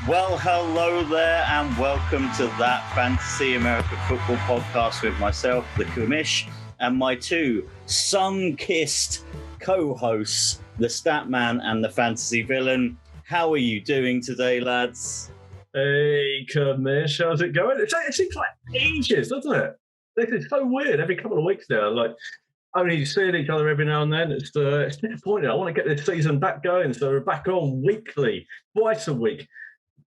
Well, hello there, and welcome to That Fantasy American Football Podcast with myself, the Commish, and my two sun-kissed co-hosts, the Statman and the Fantasy Villain. How are you doing today, lads? Hey, Commish, how's it going? It seems like ages, doesn't it? It's so weird. Every couple of weeks now, like only seeing each other every now and then. It's disappointing. I want to get this season back going, so we're back on weekly, twice a week.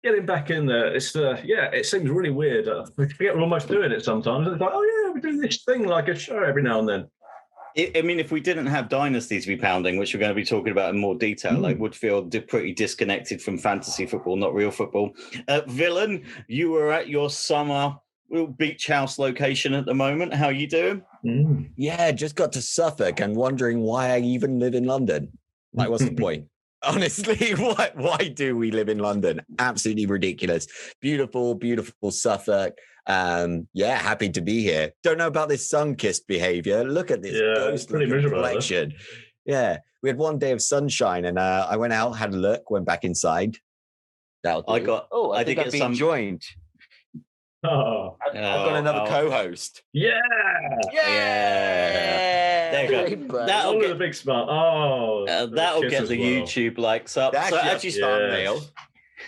Getting back in there, it seems really weird. We forget we're almost doing it sometimes. It's like, oh yeah, we do this thing like a show every now and then. I mean, if we didn't have Dynasty to be pounding, which we're going to be talking about in more detail, I would feel pretty disconnected from fantasy football, not real football. Villain, you were at your summer beach house location at the moment. How are you doing? Yeah, just got to Suffolk and wondering why I even live in London. Like, what's the point? Honestly, why do we live in London? Absolutely ridiculous. Beautiful, beautiful Suffolk. Happy to be here. Don't know about this sun-kissed behavior. Look at this ghostly reflection. Yeah, we had one day of sunshine, and I went out, had a look, went back inside. I did get some joined. I've got another co-host. Yeah. There you go. That'll get a big smile. That'll get the YouTube likes up. That's actually thumbnail.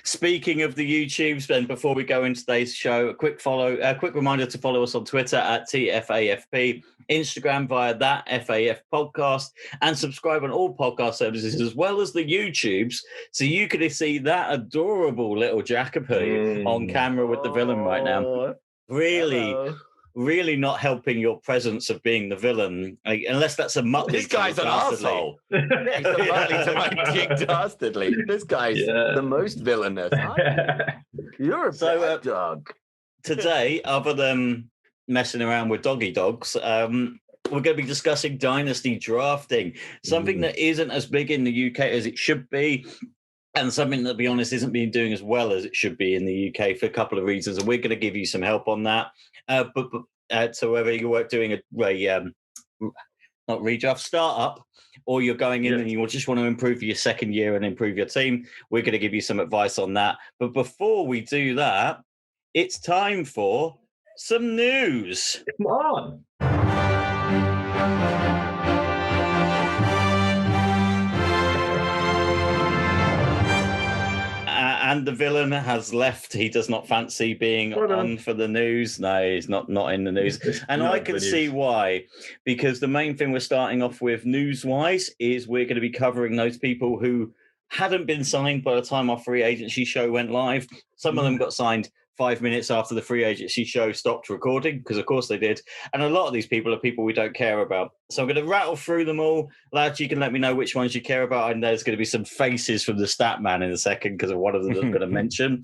Speaking of the YouTubes, then before we go into today's show, a quick reminder to follow us on Twitter at TFAFP, Instagram via that FAF podcast, and subscribe on all podcast services as well as the YouTubes, so you can see that adorable little Jacoby on camera with the villain right now. Really not helping your presence of being the villain, unless that's a Muttley. This guy's an arsehole. Next to Muttley to my Dick Dastardly. This guy's the most villainous. You're a bad dog. Today, other than messing around with doggy dogs, we're going to be discussing Dynasty drafting, something that isn't as big in the UK as it should be. And something that, to be honest, isn't being doing as well as it should be in the UK for a couple of reasons. And we're going to give you some help on that. So whether you're doing a not redraft startup, or you're going in and you just want to improve your second year and improve your team, we're going to give you some advice on that. But before we do that, it's time for some news. Come on. And the villain has left. He does not fancy being on for the news. No, he's not in the news. And I can see why. Because the main thing we're starting off with news-wise is we're going to be covering those people who hadn't been signed by the time our free agency show went live. Some of them got signed 5 minutes after the free agency show stopped recording, because of course they did. And a lot of these people are people we don't care about. So I'm going to rattle through them all. Lads, you can let me know which ones you care about. And there's going to be some faces from the stat man in a second, because of one of them I'm going to mention.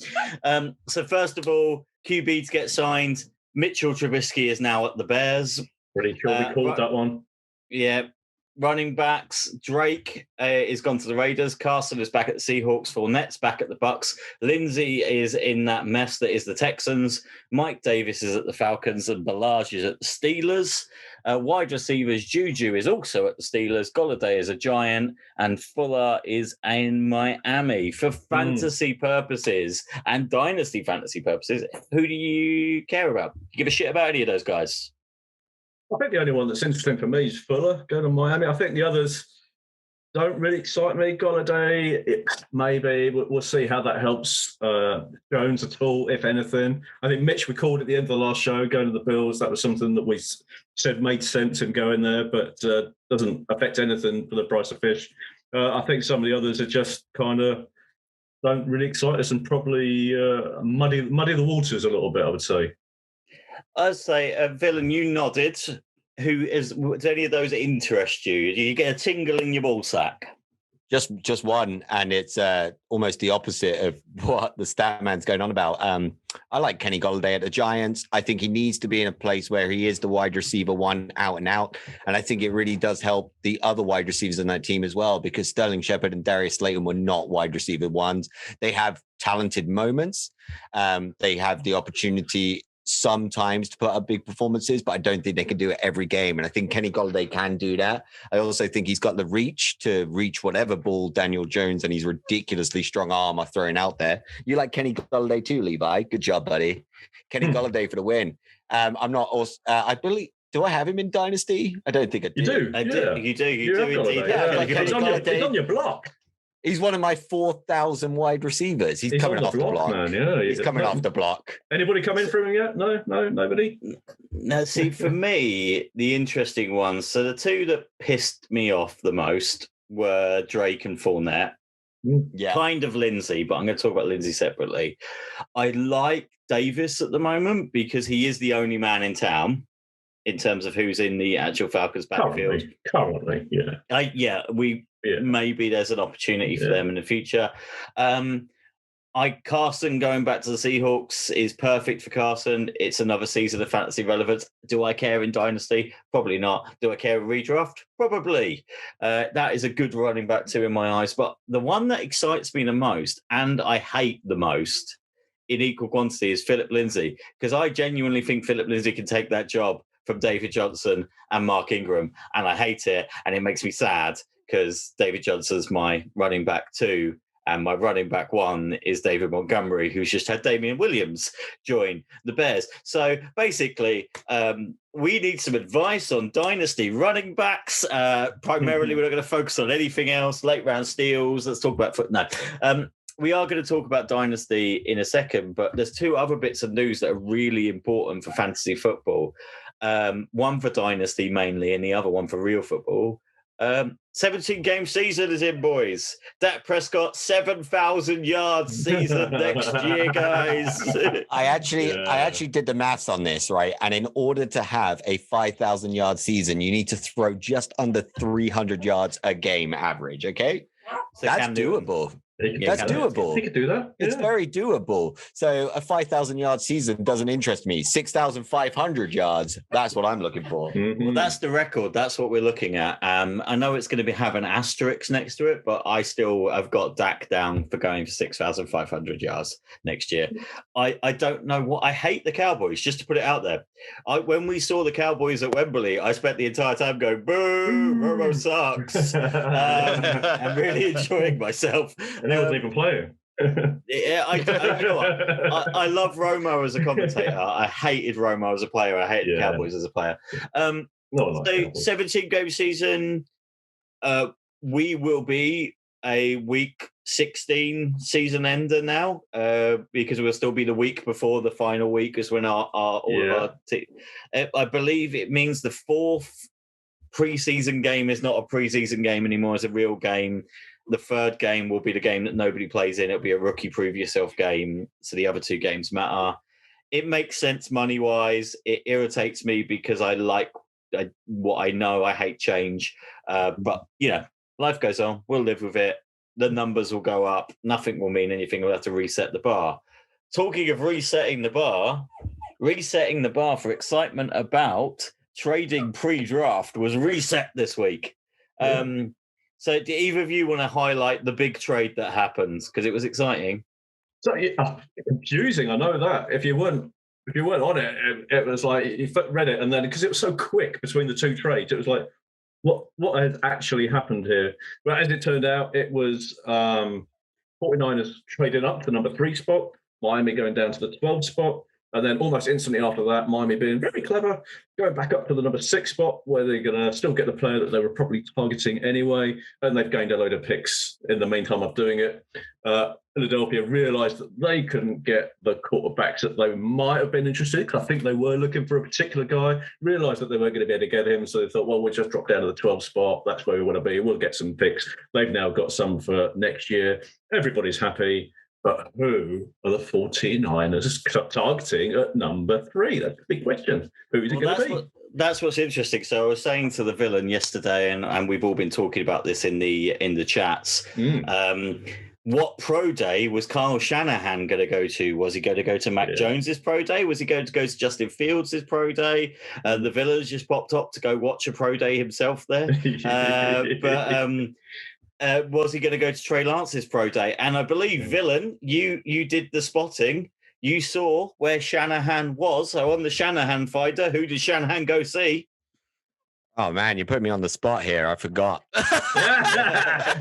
So first of all, QB to get signed. Mitchell Trubisky is now at the Bears. Pretty sure we called that one. Yeah. Running backs, Drake is gone to the Raiders. Carson is back at the Seahawks. Fournette's back at the Bucks. Lindsey is in that mess that is the Texans. Mike Davis is at the Falcons, and Ballage is at the Steelers. Wide receivers, Juju is also at the Steelers. Golladay is a Giant, and Fuller is in Miami. For fantasy purposes and dynasty fantasy purposes, who do you care about? Give a shit about any of those guys? I think the only one that's interesting for me is Fuller going to Miami. I think the others don't really excite me. Golladay, maybe. We'll see how that helps Jones at all, if anything. I think Mitch, we called at the end of the last show, going to the Bills. That was something that we said made sense in going there, but doesn't affect anything for the price of fish. I think some of the others are just kind of don't really excite us and probably muddy the waters a little bit, I would say. I'd say, Villain, you nodded. Does any of those interest you? Do you get a tingle in your ball sack? Just one, and it's almost the opposite of what the stat man's going on about. I like Kenny Golladay at the Giants. I think he needs to be in a place where he is the wide receiver one out and out. And I think it really does help the other wide receivers in that team as well, because Sterling Shepard and Darius Slayton were not wide receiver ones. They have talented moments. They have the opportunity sometimes to put up big performances, but I don't think they can do it every game. And I think Kenny Golladay can do that. I also think he's got the reach to reach whatever ball Daniel Jones and his ridiculously strong arm are throwing out there. You like Kenny Golladay too, Levi? Good job, buddy. Kenny Golladay for the win. I'm not also, I believe, do I have him in Dynasty? I don't think I do. You do. I do. You do. You do indeed. He's on your block. He's one of my 4,000 wide receivers. He's coming off the block. Man. Yeah, he's coming off the block. Anybody come in for him yet? No, nobody. Now, see, for me, the interesting ones. So the two that pissed me off the most were Drake and Fournette. Yeah, kind of Lindsay, but I'm going to talk about Lindsay separately. I like Davis at the moment because he is the only man in town in terms of who's in the actual Falcons backfield. Currently, yeah. Maybe there's an opportunity for them in the future. Carson going back to the Seahawks is perfect for Carson. It's another season of fantasy relevance. Do I care in Dynasty? Probably not. Do I care in redraft? Probably. That is a good running back too in my eyes. But the one that excites me the most and I hate the most in equal quantity is Philip Lindsay, because I genuinely think Philip Lindsay can take that job from David Johnson and Mark Ingram, and I hate it, and it makes me sad because David Johnson's my running back too, and my running back one is David Montgomery, who's just had Damian Williams join the Bears. So basically, we need some advice on Dynasty running backs. Primarily, we're not going to focus on anything else. Late round steals. Let's talk about we are going to talk about Dynasty in a second, but there's two other bits of news that are really important for fantasy football. One for Dynasty mainly, and the other one for real football. 17-game season is in, boys. Dak Prescott, 7,000 yards season next year, guys. I actually did the maths on this, right? And in order to have a 5,000 yard season, you need to throw just under 300 yards a game average. Okay, so that's doable. That's doable. He could do that. It's very doable. So a 5,000 yard season doesn't interest me. 6,500 yards. That's what I'm looking for. Mm-hmm. Well, that's the record. That's what we're looking at. I know it's going to have an asterisk next to it, but I still have got Dak down for going for 6,500 yards next year. I don't know what. I hate the Cowboys, just to put it out there. When we saw the Cowboys at Wembley, I spent the entire time going, boo, Romo sucks. I'm really enjoying myself. And he wasn't even playing. Yeah, you know what? I love Romo as a commentator. I hated Romo as a player. I hated the Cowboys as a player. So 17-game season, we will be a week 16 season ender now, because we'll still be the week before the final week is when our team. I believe it means the fourth preseason game is not a preseason game anymore; it's a real game. The third game will be the game that nobody plays in. It'll be a rookie prove yourself game. So the other two games matter. It makes sense money-wise. It irritates me because I like what I know. I hate change. But, life goes on. We'll live with it. The numbers will go up. Nothing will mean anything. We'll have to reset the bar. Talking of resetting the bar for excitement about trading pre-draft was reset this week. So do either of you want to highlight the big trade that happens? Because it was exciting. So confusing, I know that. If you weren't on it, it was like you read it, and then because it was so quick between the two trades, it was like, what has actually happened here? But as it turned out, it was 49ers trading up to the number 3 spot, Miami going down to the 12 spot. And then almost instantly after that, Miami being very clever, going back up to the number 6 spot, where they're going to still get the player that they were probably targeting anyway. And they've gained a load of picks in the meantime of doing it. Philadelphia realized that they couldn't get the quarterbacks that they might have been interested in, because I think they were looking for a particular guy, realized that they weren't going to be able to get him. So they thought, well, we'll just drop down to the 12 spot. That's where we want to be. We'll get some picks. They've now got some for next year. Everybody's happy. But who are the 49ers targeting at number 3? That's a big question. Who is it going to be? That's what's interesting. So I was saying to the villain yesterday, and we've all been talking about this in the chats. What pro day was Kyle Shanahan going to go to? Was he going to go to Mac Jones's pro day? Was he going to go to Justin Fields' pro day? The villain's just popped up to go watch a pro day himself there. Was he going to go to Trey Lance's pro day? And I believe, Villain, you did the spotting. you saw where Shanahan was. So on the Shanahan finder, who did Shanahan go see? Oh man, you put me on the spot here. I forgot.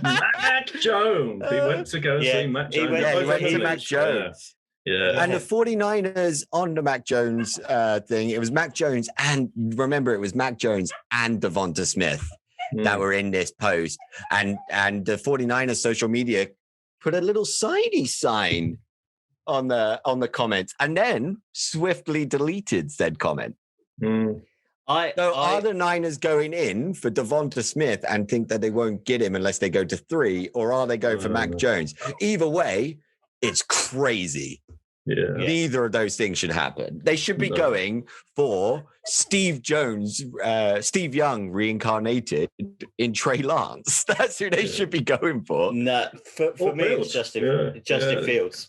Mac Jones. He went to go see Mac Jones. He went to Mac Jones. Yeah. And the 49ers on the Mac Jones thing, it was Mac Jones, and remember, it was Mac Jones and Devonta Smith that were in this post. And the 49ers social media put a little sidey sign on the comments and then swiftly deleted said comment. Are the Niners going in for Devonta Smith and think that they won't get him unless they go to 3, or are they going for Mac Jones? Either way, it's crazy. Yeah. Neither of those things should happen. They should be going for Steve Young reincarnated in Trey Lance. That's who they should be going for. No, for me, it's Justin Fields.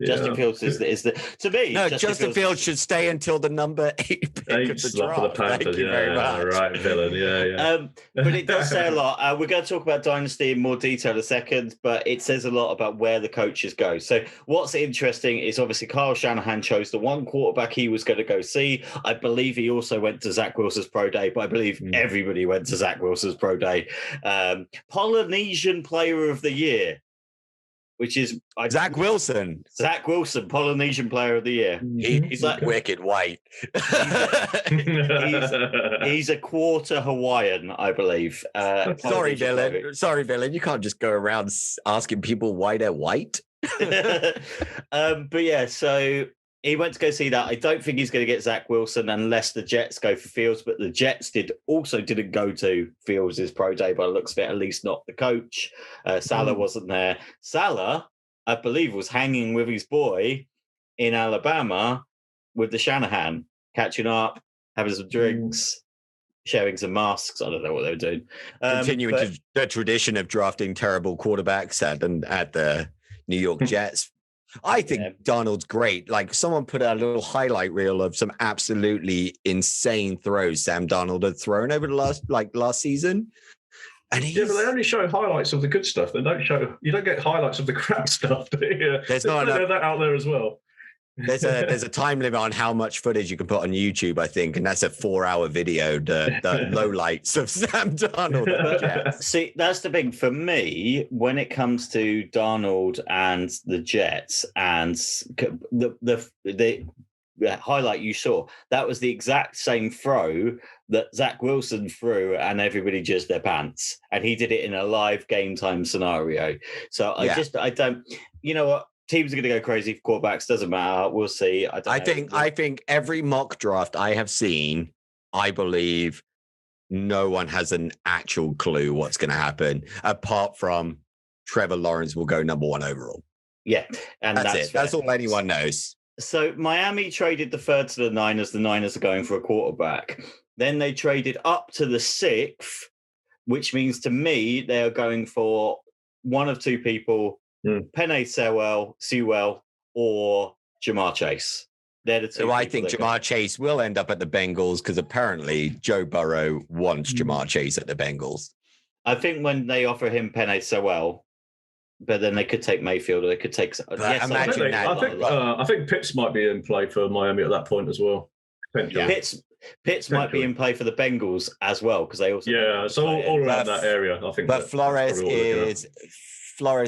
Justin Fields is the to me. No, Justin Fields should stay until the number 8 pick of the draft. For the Panthers. Thank you very much. Right, villain. But it does say a lot. We're going to talk about Dynasty in more detail in a second, but it says a lot about where the coaches go. So what's interesting is obviously Kyle Shanahan chose the one quarterback he was going to go see. I believe he also went to Zach Wilson's pro day, but I believe everybody went to Zach Wilson's pro day. Polynesian Player of the Year, which is Zach Wilson. Zach Wilson, Polynesian Player of the Year. He's like wicked white. he's a quarter Hawaiian, I believe. Sorry, Dylan. You can't just go around asking people why they're white. But yeah, so he went to go see that. I don't think he's going to get Zach Wilson unless the Jets go for Fields, but the Jets didn't go to Fields' pro day by the looks of it, at least not the coach. Salah wasn't there. Salah, I believe, was hanging with his boy in Alabama with the Shanahan, catching up, having some drinks, sharing some masks. I don't know what they were doing. Continuing the tradition of drafting terrible quarterbacks at the New York Jets. I think Darnold's great. Like, someone put out a little highlight reel of some absolutely insane throws Sam Darnold had thrown over the last season. And but they only show highlights of the good stuff. You don't get highlights of the crap stuff. There's not enough that out there as well. There's a time limit on how much footage you can put on YouTube, I think, and that's a 4-hour video. The lowlights of Sam Darnold. See, that's the thing for me when it comes to Darnold and the Jets, and the highlight you saw. That was the exact same throw that Zach Wilson threw, and everybody jizzed their pants, and he did it in a live game time scenario. So I don't. You know what? Teams are going to go crazy for quarterbacks. Doesn't matter. We'll see. I think every mock draft I have seen, I believe no one has an actual clue what's going to happen, apart from Trevor Lawrence will go number 1 overall. Yeah, and that's it. That's all anyone knows. So Miami traded the 3rd to the Niners. The Niners are going for a quarterback. Then they traded up to the 6th, which means to me they are going for one of 2 people. Penei Sewell or Jamar Chase. They're the 2. So I think Jamar Chase will end up at the Bengals because apparently Joe Burrow wants Jamar Chase at the Bengals. I think when they offer him Penei Sewell, but then they could take Mayfield or they could take. I think Pitts might be in play for Miami at that point as well. Pitts might be in play for the Bengals as well because they also so all around that area. I think. But Flores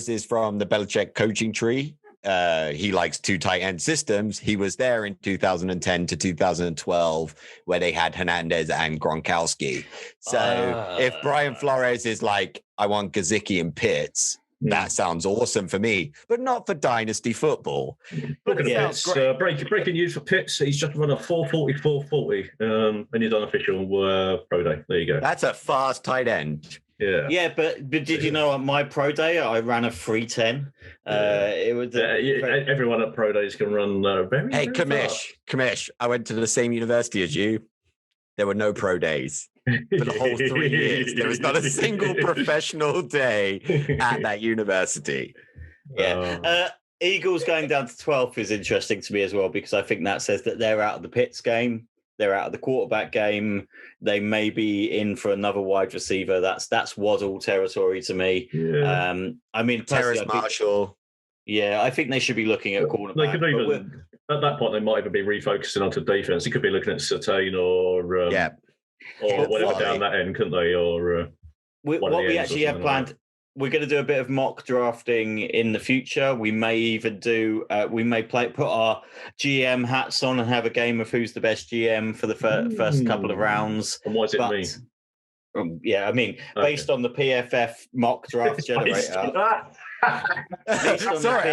is from the Belichick coaching tree. He likes 2 tight end systems. He was there in 2010 to 2012 where they had Hernandez and Gronkowski. So if Brian Flores is like, I want Gesicki and Pitts, that sounds awesome for me, but not for dynasty football. Look at Pitts. Breaking news for Pitts. He's just run a 4.40 in his unofficial pro day. There you go. That's a fast tight end. Yeah, but did you know on my pro day I ran a 3:10? It was everyone at pro days can run very. Hey, very fast. Kamish, I went to the same university as you. There were no pro days for the whole 3 years. There was not a single professional day at that university. Eagles going down to 12th is interesting to me as well because I think that says that they're out of the Pitts game. They're out of the quarterback game. They may be in for another wide receiver. That's Waddle territory to me. I mean, Terrace Marshall. I think they should be looking at cornerback. at that point, they might even be refocusing onto defense. He could be looking at Surtain or whatever down that end, couldn't they? Or what we actually have planned. We're going to do a bit of mock drafting in the future. We may even do. We may put our GM hats on and have a game of who's the best GM for the first couple of rounds. And what does it mean? Yeah, I mean, based on the PFF mock draft generator. Sorry,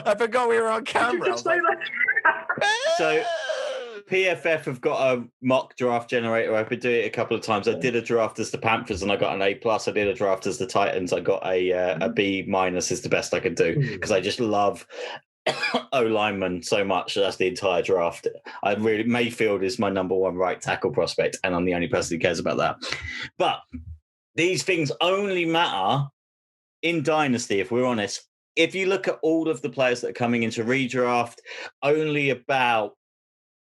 I forgot we were on camera. So PFF have got a mock draft generator. I've been doing it a couple of times. I did a draft as the Panthers and I got an A+. I did a draft as the Titans. I got a B- is the best I could do because I just love O-lineman so much. That's the entire draft. Mayfield is my number one right tackle prospect, and I'm the only person who cares about that. But these things only matter in Dynasty, if we're honest. If you look at all of the players that are coming into redraft, only about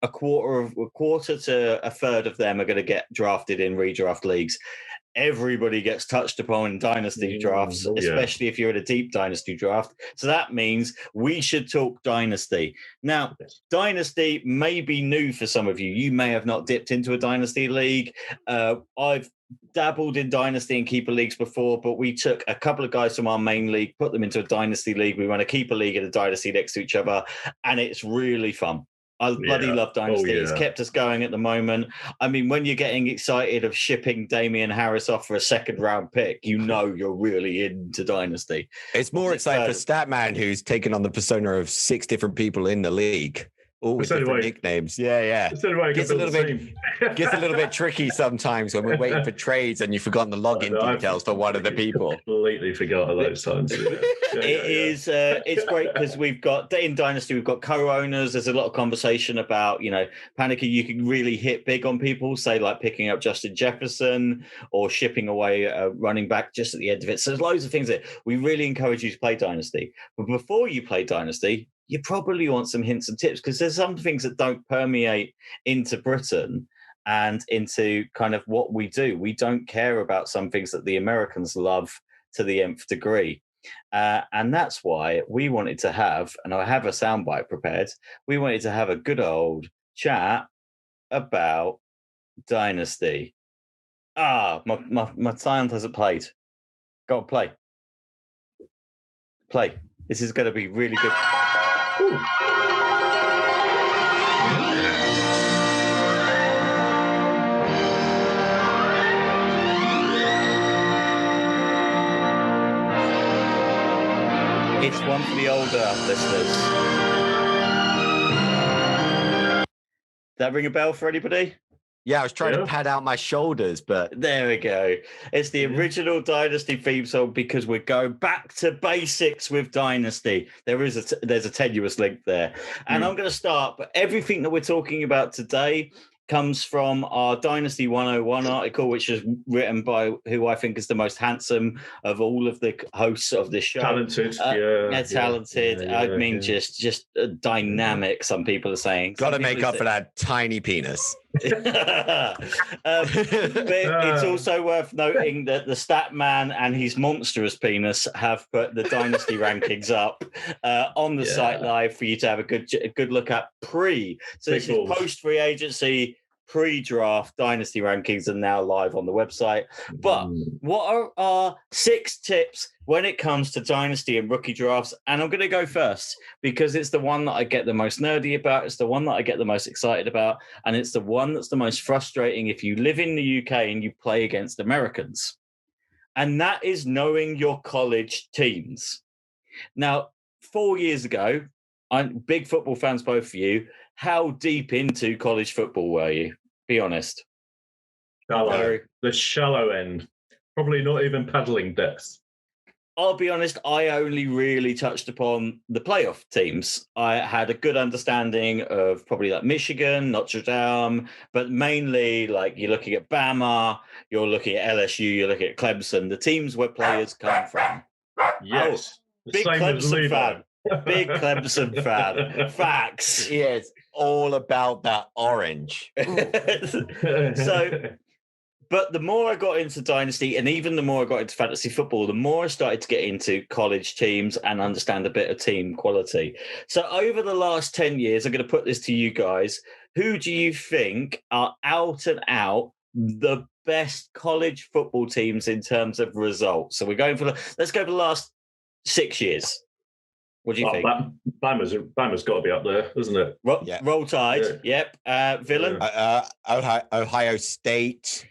a quarter to a third of them are going to get drafted in redraft leagues. Everybody gets touched upon in dynasty drafts, especially if you're in a deep dynasty draft. So that means we should talk dynasty. Now, dynasty may be new for some of you. You may have not dipped into a dynasty league. I've dabbled in dynasty and keeper leagues before, but we took a couple of guys from our main league, put them into a dynasty league. We run a keeper league and a dynasty next to each other, and it's really fun. I bloody love Dynasty. It's kept us going at the moment. I mean, when you're getting excited of shipping Damian Harris off for a second-round pick, you know you're really into Dynasty. It's more exciting for Statman, who's taken on the persona of 6 different people in the league. All with different nicknames. Yeah. Gets a little bit tricky sometimes when we're waiting for trades and you've forgotten the login details for one of the people. Completely forgot at those times. It's great because we've got in Dynasty, we've got co-owners. There's a lot of conversation about, panicking. You can really hit big on people, say like picking up Justin Jefferson or shipping away a running back just at the end of it. So there's loads of things that we really encourage you to play Dynasty. But before you play Dynasty, you probably want some hints and tips because there's some things that don't permeate into Britain and into kind of what we do. We don't care about some things that the Americans love to the nth degree. And that's why we wanted to have, and I have a soundbite prepared, we wanted to have a good old chat about Dynasty. My sound hasn't played. Go on, play. This is going to be really good. Ooh. It's one for the older listeners. That ring a bell for anybody? Yeah, I was trying to pad out my shoulders, but there we go. It's the original Dynasty theme song because we're going back to basics with Dynasty. There's a tenuous link there. And I'm going to start, but everything that we're talking about today comes from our Dynasty 101 article, which is written by who I think is the most handsome of all of the hosts of this show. Talented, talented. I mean, just dynamic. Some people are saying. Got to make up for that tiny penis. But it's also worth noting that the stat man and his monstrous penis have put the Dynasty rankings up on the site live for you to have a good look at So this is post free agency, pre-draft Dynasty rankings are now live on the website. But what are our 6 tips when it comes to Dynasty and rookie drafts? And I'm going to go first because it's the one that I get the most nerdy about. It's the one that I get the most excited about. And it's the one that's the most frustrating if you live in the UK and you play against Americans. And that is knowing your college teams. Now, 4 years ago, I'm big football fans, both of you. How deep into college football were you? Be honest. Shallow. The shallow end. Probably not even paddling depth. I'll be honest, I only really touched upon the playoff teams. I had a good understanding of probably like Michigan, Notre Dame, but mainly like you're looking at Bama, you're looking at LSU, you're looking at Clemson, the teams where players come from. Yes. Big Clemson fan. Big Clemson fan. Facts. Yes, all about that orange. So But the more I got into Dynasty, and even the more I got into fantasy football, the more I started to get into college teams and understand a bit of team quality. So over the last 10 years, I'm going to put this to you guys. Who do you think are out and out the best college football teams in terms of results? So we're going for let's go for the last 6 years. What do you think? Bama's got to be up there, isn't it? Roll Tide. Yeah. Yep. Villain. Ohio State.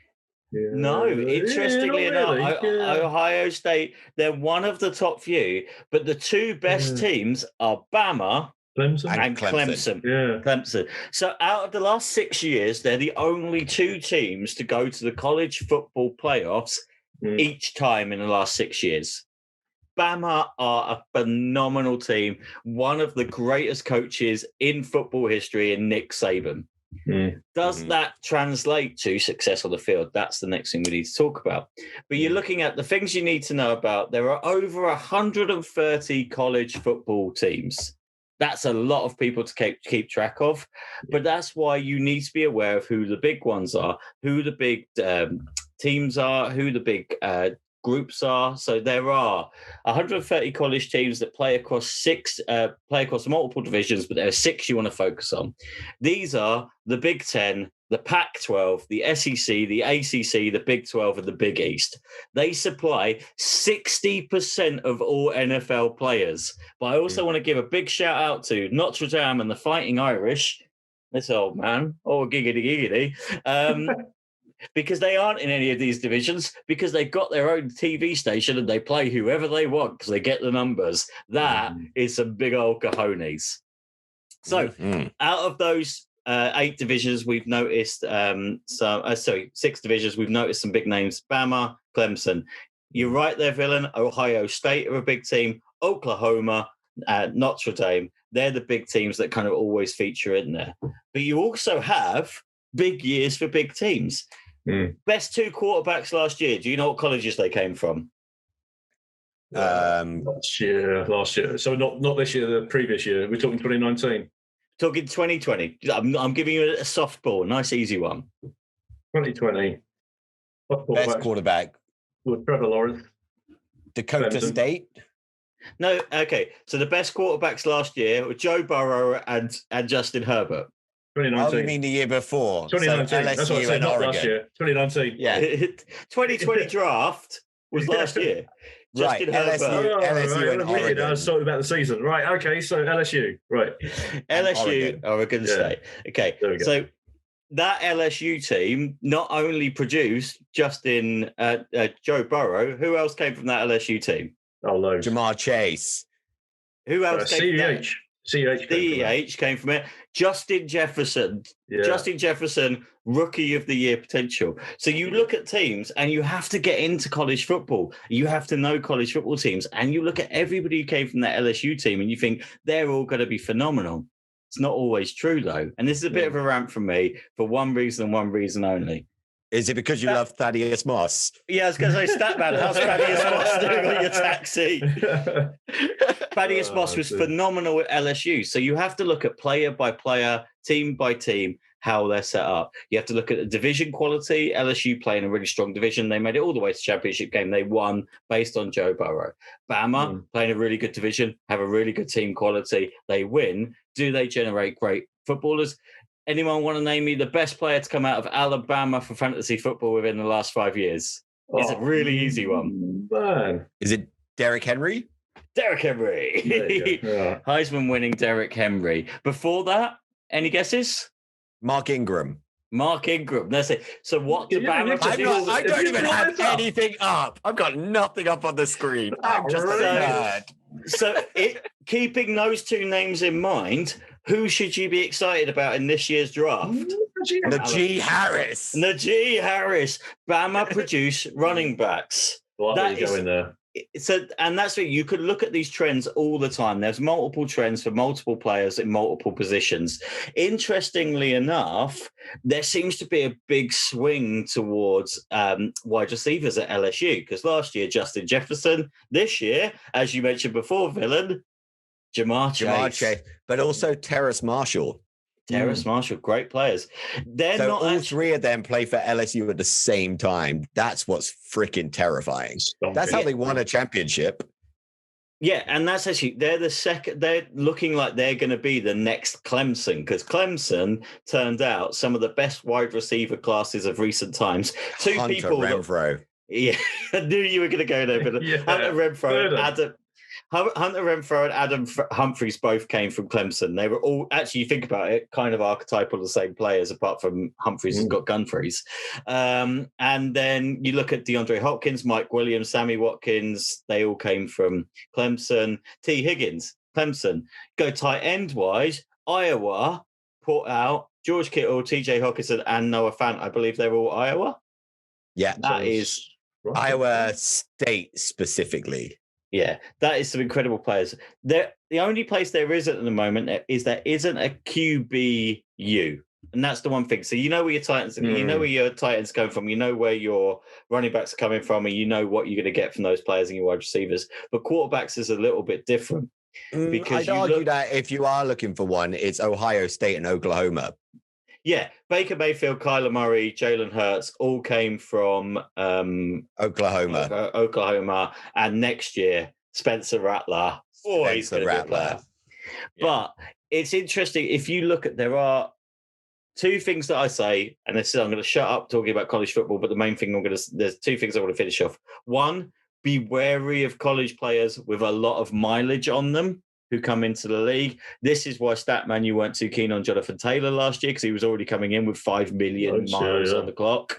Yeah. No, interestingly enough, Ohio State, they're one of the top few, but the two best teams are Bama and Clemson. Yeah. Clemson. So out of the last 6 years, they're the only two teams to go to the college football playoffs each time in the last 6 years. Bama are a phenomenal team, one of the greatest coaches in football history in Nick Saban. Does that translate to success on the field? That's the next thing we need to talk about. But you're looking at the things you need to know about. There are over 130 college football teams. That's a lot of people to keep track of. But that's why you need to be aware of who the big ones are, who the big teams are, who the big groups are. So there are 130 college teams that play across multiple divisions, but there are 6 you want to focus on. These are the Big Ten, the Pac-12, the SEC, the ACC, the Big 12, and the Big East. They supply 60% of all NFL players. But I also want to give a big shout out to Notre Dame and the Fighting Irish. This old man, giggity. Because they aren't in any of these divisions, because they've got their own TV station and they play whoever they want because they get the numbers. That is some big old cojones. So out of those 8 divisions, we've noticed 6 divisions, we've noticed some big names. Bama, Clemson. You're right there, Villain. Ohio State are a big team. Oklahoma, Notre Dame. They're the big teams that kind of always feature in there. But you also have big years for big teams. Best 2 quarterbacks last year. Do you know what colleges they came from? Last year. So not this year, the previous year. We're talking 2019. Talking 2020. I'm giving you a softball, nice easy one. 2020. Best quarterback. With Trevor Lawrence. Dakota Clemson. State. No, okay. So the best quarterbacks last year were Joe Burrow and Justin Herbert. 2019. Oh, you mean the year before? 2019. So That's what I said, not last year. 2019. Yeah. 2020 draft was last year. Right. Justin Herbert. LSU and Oregon. I was talking about the season. Right. Okay. So LSU. Right. LSU, Oregon State. Okay. So that LSU team not only produced Justin Joe Burrow, who else came from that LSU team? Oh, loads. Jamar Chase. Who else came from that? CEH came from it. Justin Jefferson. Yeah. Justin Jefferson, rookie of the year potential. So you look at teams and you have to get into college football. You have to know college football teams. And you look at everybody who came from that LSU team and you think they're all going to be phenomenal. It's not always true, though. And this is a bit of a rant from me for one reason only. Is it because you love Thaddeus Moss? Yeah, I was going to say, Statman, how's Thaddeus Moss doing on your taxi? Thaddeus Moss was phenomenal at LSU. So you have to look at player by player, team by team, how they're set up. You have to look at the division quality. LSU playing a really strong division. They made it all the way to championship game. They won based on Joe Burrow. Bama playing a really good division, have a really good team quality. They win. Do they generate great footballers? Anyone want to name me the best player to come out of Alabama for fantasy football within the last 5 years? It's a really easy one. Man. Is it Derrick Henry? Derrick Henry. Yeah. Heisman winning Derrick Henry. Before that, any guesses? Mark Ingram. That's it. So what do Bama produce? I don't even have anything up. I've got nothing up on the screen. I'm just so mad. So keeping those two names in mind, who should you be excited about in this year's draft? Najee Harris. Najee Harris. Bama produce running backs. Well, that is going there. So, and that's what you could look at these trends all the time. There's multiple trends for multiple players in multiple positions. Interestingly enough, there seems to be a big swing towards wide receivers at LSU because last year, Justin Jefferson. This year, as you mentioned before, Villain, Jamar Chase. But also Terrace Marshall. Terrace Marshall, great players. They're so not all three of them play for LSU at the same time. That's what's freaking terrifying. That's how they won a championship. Yeah, and that's actually they're the second. They're looking like they're going to be the next Clemson, because Clemson turned out some of the best wide receiver classes of recent times. Two Hunter people. Renfro. Yeah, I knew you were going to go there, but Hunter Renfro and Hunter Renfro and Adam Humphries both came from Clemson. They were all, actually, you think about it, kind of archetypal, the same players, apart from Humphries has got Gunfries. And then you look at DeAndre Hopkins, Mike Williams, Sammy Watkins. They all came from Clemson. T. Higgins, Clemson. Go tight end wise, Iowa, Port Out, George Kittle, TJ Hawkinson, and Noah Fant. I believe they're all Iowa. Yeah, that is Iowa State specifically. Yeah, that is some incredible players. The only place there is at the moment is there isn't a QBU, and that's the one thing. So you know where your Titans, you know where your Titans come from, you know where your running backs are coming from, and you know what you're going to get from those players and your wide receivers. But quarterbacks is a little bit different. Because I'd argue that if you are looking for one, it's Ohio State and Oklahoma. Yeah, Baker Mayfield, Kyler Murray, Jalen Hurts all came from Oklahoma. And next year, Spencer Rattler. He's going to be a player. Yeah. But it's interesting. If you look at, there are two things that I say, and this is, I'm going to shut up talking about college football, but the main thing there's two things I want to finish off. One, be wary of college players with a lot of mileage on them who come into the league. This is why Statman, you weren't too keen on Jonathan Taylor last year, because he was already coming in with 5 million miles on the clock.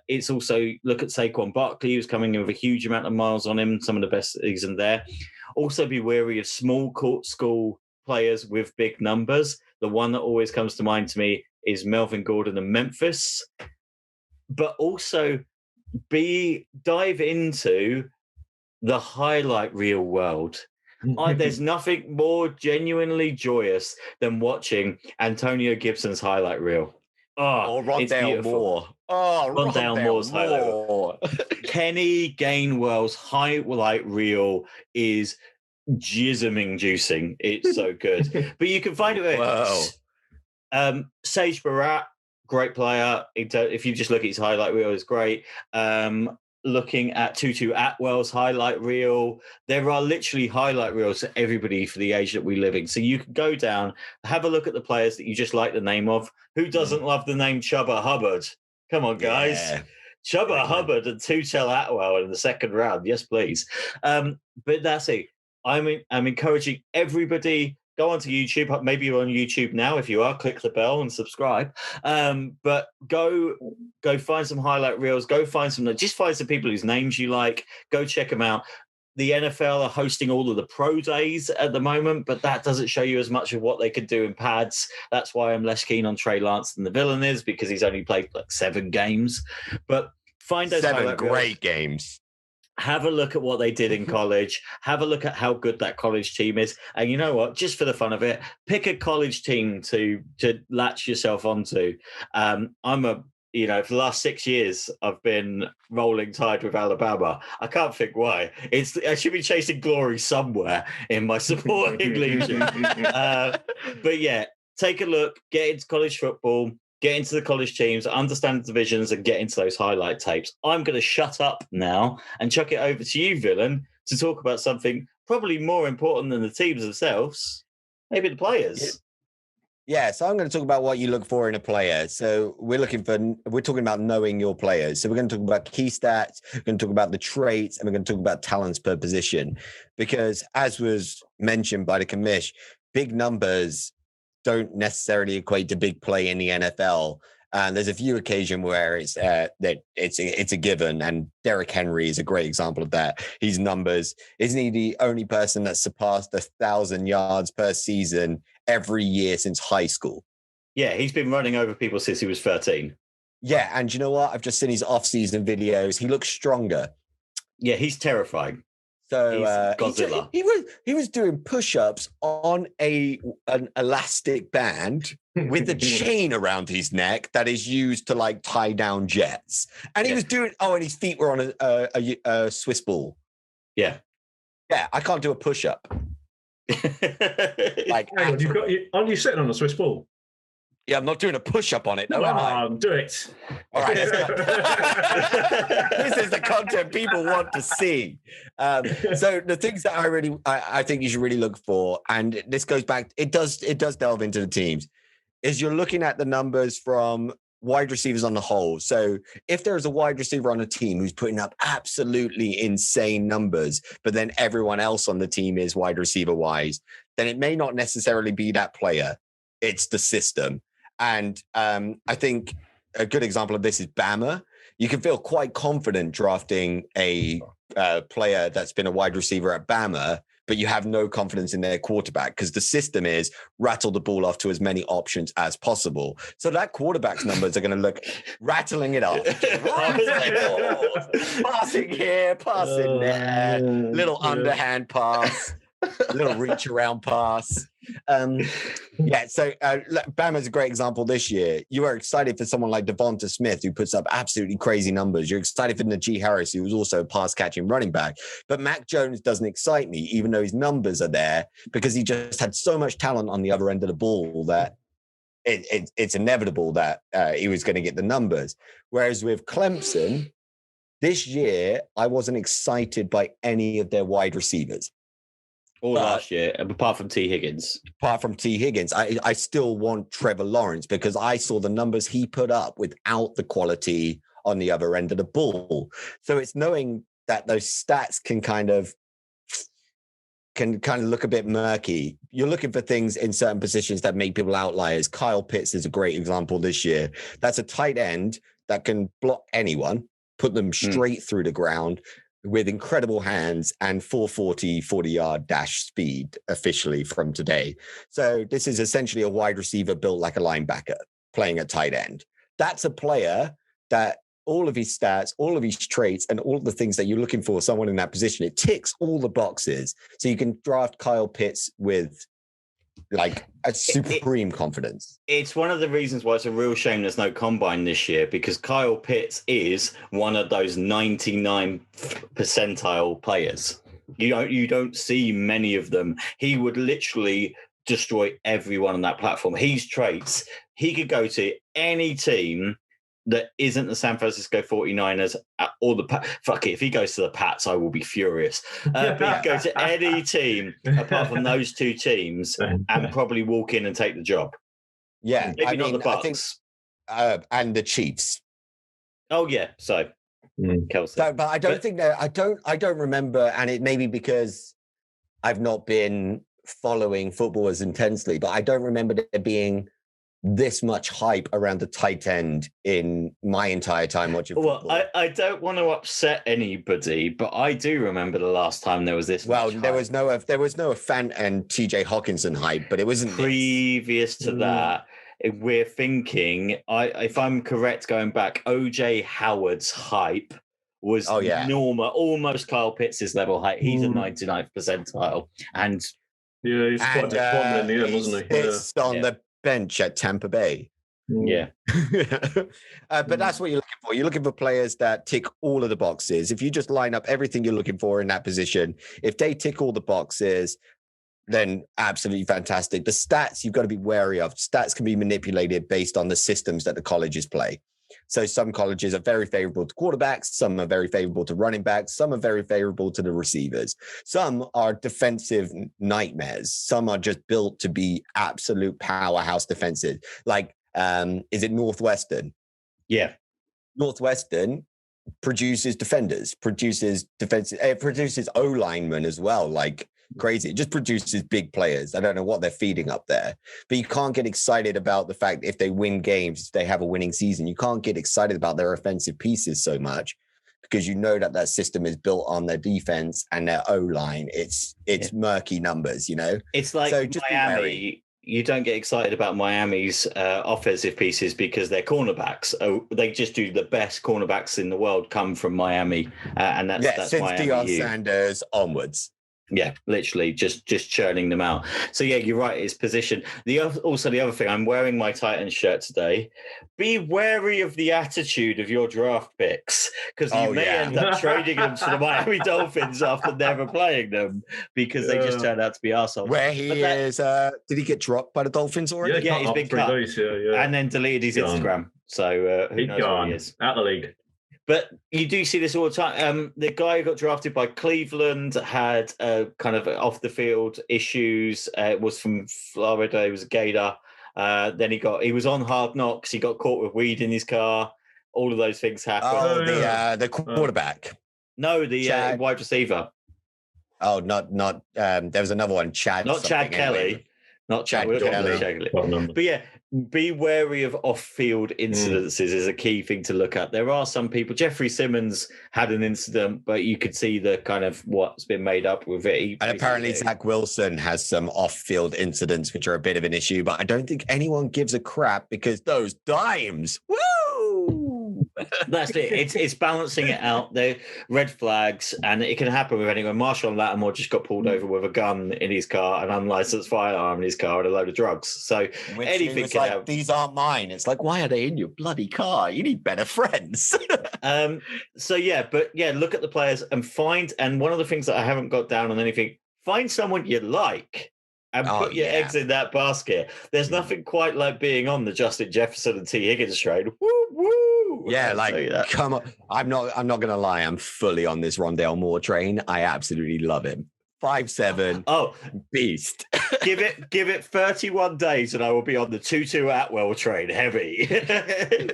It's also, look at Saquon Barkley, who's coming in with a huge amount of miles on him, some of the best season there. Also be wary of small court school players with big numbers. The one that always comes to mind to me is Melvin Gordon and Memphis. But also dive into the highlight reel world. There's nothing more genuinely joyous than watching Antonio Gibson's highlight reel. Or Rondale Moore. Rondale Moore's highlight reel. Kenny Gainwell's highlight reel is jism-inducing. It's so good. But you can find it. Sage Barat, great player. If you just look at his highlight reel, is great. Looking at Tutu Atwell's highlight reel, there are literally highlight reels for everybody for the age that we live in. So you can go down, have a look at the players that you just like the name of. Who doesn't love the name Chubba Hubbard? Come on, guys. Yeah. Chubba Hubbard and Tutu Atwell in the second round. Yes, please. But that's it. I'm encouraging everybody. Go onto YouTube. Maybe you're on YouTube now. If you are, click the bell and subscribe. But go find some highlight reels. Go find just find some people whose names you like. Go check them out. The NFL are hosting all of the pro days at the moment, but that doesn't show you as much of what they could do in pads. That's why I'm less keen on Trey Lance than the villain is, because he's only played like 7 games. But find those 7 great games. Have a look at what they did in college. Have a look at how good that college team is. And you know what? Just for the fun of it, pick a college team to latch yourself onto. For the last 6 years, I've been rolling tide with Alabama. I can't think why. I should be chasing glory somewhere in my supporting leadership. But yeah, take a look, get into college football, get into the college teams, understand the divisions, and get into those highlight tapes. I'm going to shut up now and chuck it over to you, Villain, to talk about something probably more important than the teams themselves, maybe the players. Yeah, so I'm going to talk about what you look for in a player. So we're talking about knowing your players. So we're going to talk about key stats, we're going to talk about the traits, and we're going to talk about talents per position. Because as was mentioned by the commish, big numbers don't necessarily equate to big play in the NFL. And there's a few occasions where it's a given. And Derrick Henry is a great example of that. His numbers, isn't he the only person that surpassed 1,000 yards per season every year since high school? Yeah, he's been running over people since he was 13. Yeah, and you know what? I've just seen his off-season videos. He looks stronger. Yeah, he's terrifying. So Godzilla. He was doing push-ups on an elastic band with a chain around his neck that is used to like tie down jets. And he was doing. And his feet were on a Swiss ball. Yeah, I can't do a push-up. Aren't you sitting on a Swiss ball? Yeah, I'm not doing a push-up on it, though, am I? Do it. All right, let's go. This is the content people want to see. So the things that I think you should really look for, and this goes back, it does delve into the teams, is you're looking at the numbers from wide receivers on the whole. So if there's a wide receiver on a team who's putting up absolutely insane numbers, but then everyone else on the team is wide receiver wise, then it may not necessarily be that player. It's the system. And I think a good example of this is Bama. You can feel quite confident drafting a player that's been a wide receiver at Bama, but you have no confidence in their quarterback because the system is rattle the ball off to as many options as possible. So that quarterback's numbers are going to look rattling it off. Passing here, passing there, little underhand pass, little reach around pass. So Bama's a great example this year. You are excited for someone like Devonta Smith, who puts up absolutely crazy numbers. You're excited for Najee Harris, who was also a pass-catching running back. But Mac Jones doesn't excite me, even though his numbers are there, because he just had so much talent on the other end of the ball that it's inevitable that he was going to get the numbers. Whereas with Clemson, this year, I wasn't excited by any of their wide receivers. Last year, apart from T. Higgins. Apart from T. Higgins, I still want Trevor Lawrence because I saw the numbers he put up without the quality on the other end of the ball. So it's knowing that those stats can kind of look a bit murky. You're looking for things in certain positions that make people outliers. Kyle Pitts is a great example this year. That's a tight end that can block anyone, put them straight through the ground, with incredible hands and 40-yard dash speed officially from today. So this is essentially a wide receiver built like a linebacker playing at tight end. That's a player that all of his stats, all of his traits, and all of the things that you're looking for someone in that position, it ticks all the boxes. So you can draft Kyle Pitts with like a supreme confidence. It's one of the reasons why it's a real shame there's no combine this year, because Kyle Pitts is one of those 99 percentile players. You don't see many of them. He would literally destroy everyone on that platform. His traits, he could go to any team that isn't the San Francisco 49ers or if he goes to the Pats, I will be furious. But he could go to any team apart from those two teams and probably walk in and take the job. Yeah. Maybe not the Bucs. And the Chiefs. Oh yeah. So Kelsey. So, but I don't think that I don't remember, and it may be because I've not been following football as intensely, but I don't remember there being this much hype around the tight end in my entire time watching football. Well, I don't want to upset anybody, but I do remember the last time there was this. Well, there was no Fant and TJ Hawkinson hype, but it wasn't previous to that. We're thinking, if I'm correct, going back, OJ Howard's hype was normal, almost Kyle Pitts' level height. He's a 99th percentile, and he's quite disappointing in the end, wasn't he? It's on the bench at Tampa Bay. Yeah. But that's what you're looking for. You're looking for players that tick all of the boxes. If you just line up everything you're looking for in that position, if they tick all the boxes, then absolutely fantastic. The stats you've got to be wary of. Stats can be manipulated based on the systems that the colleges play. So some colleges are very favorable to quarterbacks, some are very favorable to running backs, some are very favorable to the receivers. Some are defensive nightmares. Some are just built to be absolute powerhouse defenses. Like, is it Northwestern? Yeah. Northwestern produces defenders, produces defensive, it produces O-linemen as well, like crazy. It just produces big players. I don't know what they're feeding up there, but you can't get excited about the fact if they win games, if they have a winning season, you can't get excited about their offensive pieces so much because you know that system is built on their defense and their O-line. It's murky numbers, you know? It's like Miami. You don't get excited about Miami's offensive pieces because they're cornerbacks. Oh, they just do the best cornerbacks in the world come from Miami. And that's since Miami Deion Sanders onwards. Yeah, literally just churning them out. So yeah, you're right. It's position. The other thing, I'm wearing my Titans shirt today. Be wary of the attitude of your draft picks, because you may end up trading them to the Miami Dolphins after never playing them because they just turned out to be arseholes. Where he is, did he get dropped by the Dolphins already? Yeah, he's been cut, and then deleted his Instagram. So who knows where he is? Out the league. But you do see this all the time. The guy who got drafted by Cleveland had kind of off the field issues. Was from Florida. He was a Gator. Then he was on Hard Knocks. He got caught with weed in his car. All of those things happened. Oh, the quarterback. No, the wide receiver. Oh, not. There was another one. Chad. Not Chad Kelly. Not Chad Kelly. But yeah, be wary of off-field incidences is a key thing to look at. There are some people. Jeffrey Simmons had an incident, but you could see the kind of what's been made up with it. And apparently Zach Wilson has some off-field incidents, which are a bit of an issue, but I don't think anyone gives a crap because those dimes. Woo! That's it. It's balancing it out. They're red flags, and it can happen with anyone. Marshall Lattimore just got pulled over with a gun in his car, an unlicensed firearm in his car, and a load of drugs. So anything can happen. These aren't mine. It's like, why are they in your bloody car? You need better friends. So yeah, but yeah, look at the players and find. And one of the things that I haven't got down on anything, find someone you like. And put your eggs in that basket. There's nothing quite like being on the Justin Jefferson and T. Higgins train. Woo woo! Yeah, come on. I'm not gonna lie. I'm fully on this Rondale Moore train. I absolutely love him. 5'7". Beast. give it 31 days, and I will be on the Tutu Atwell train. Heavy.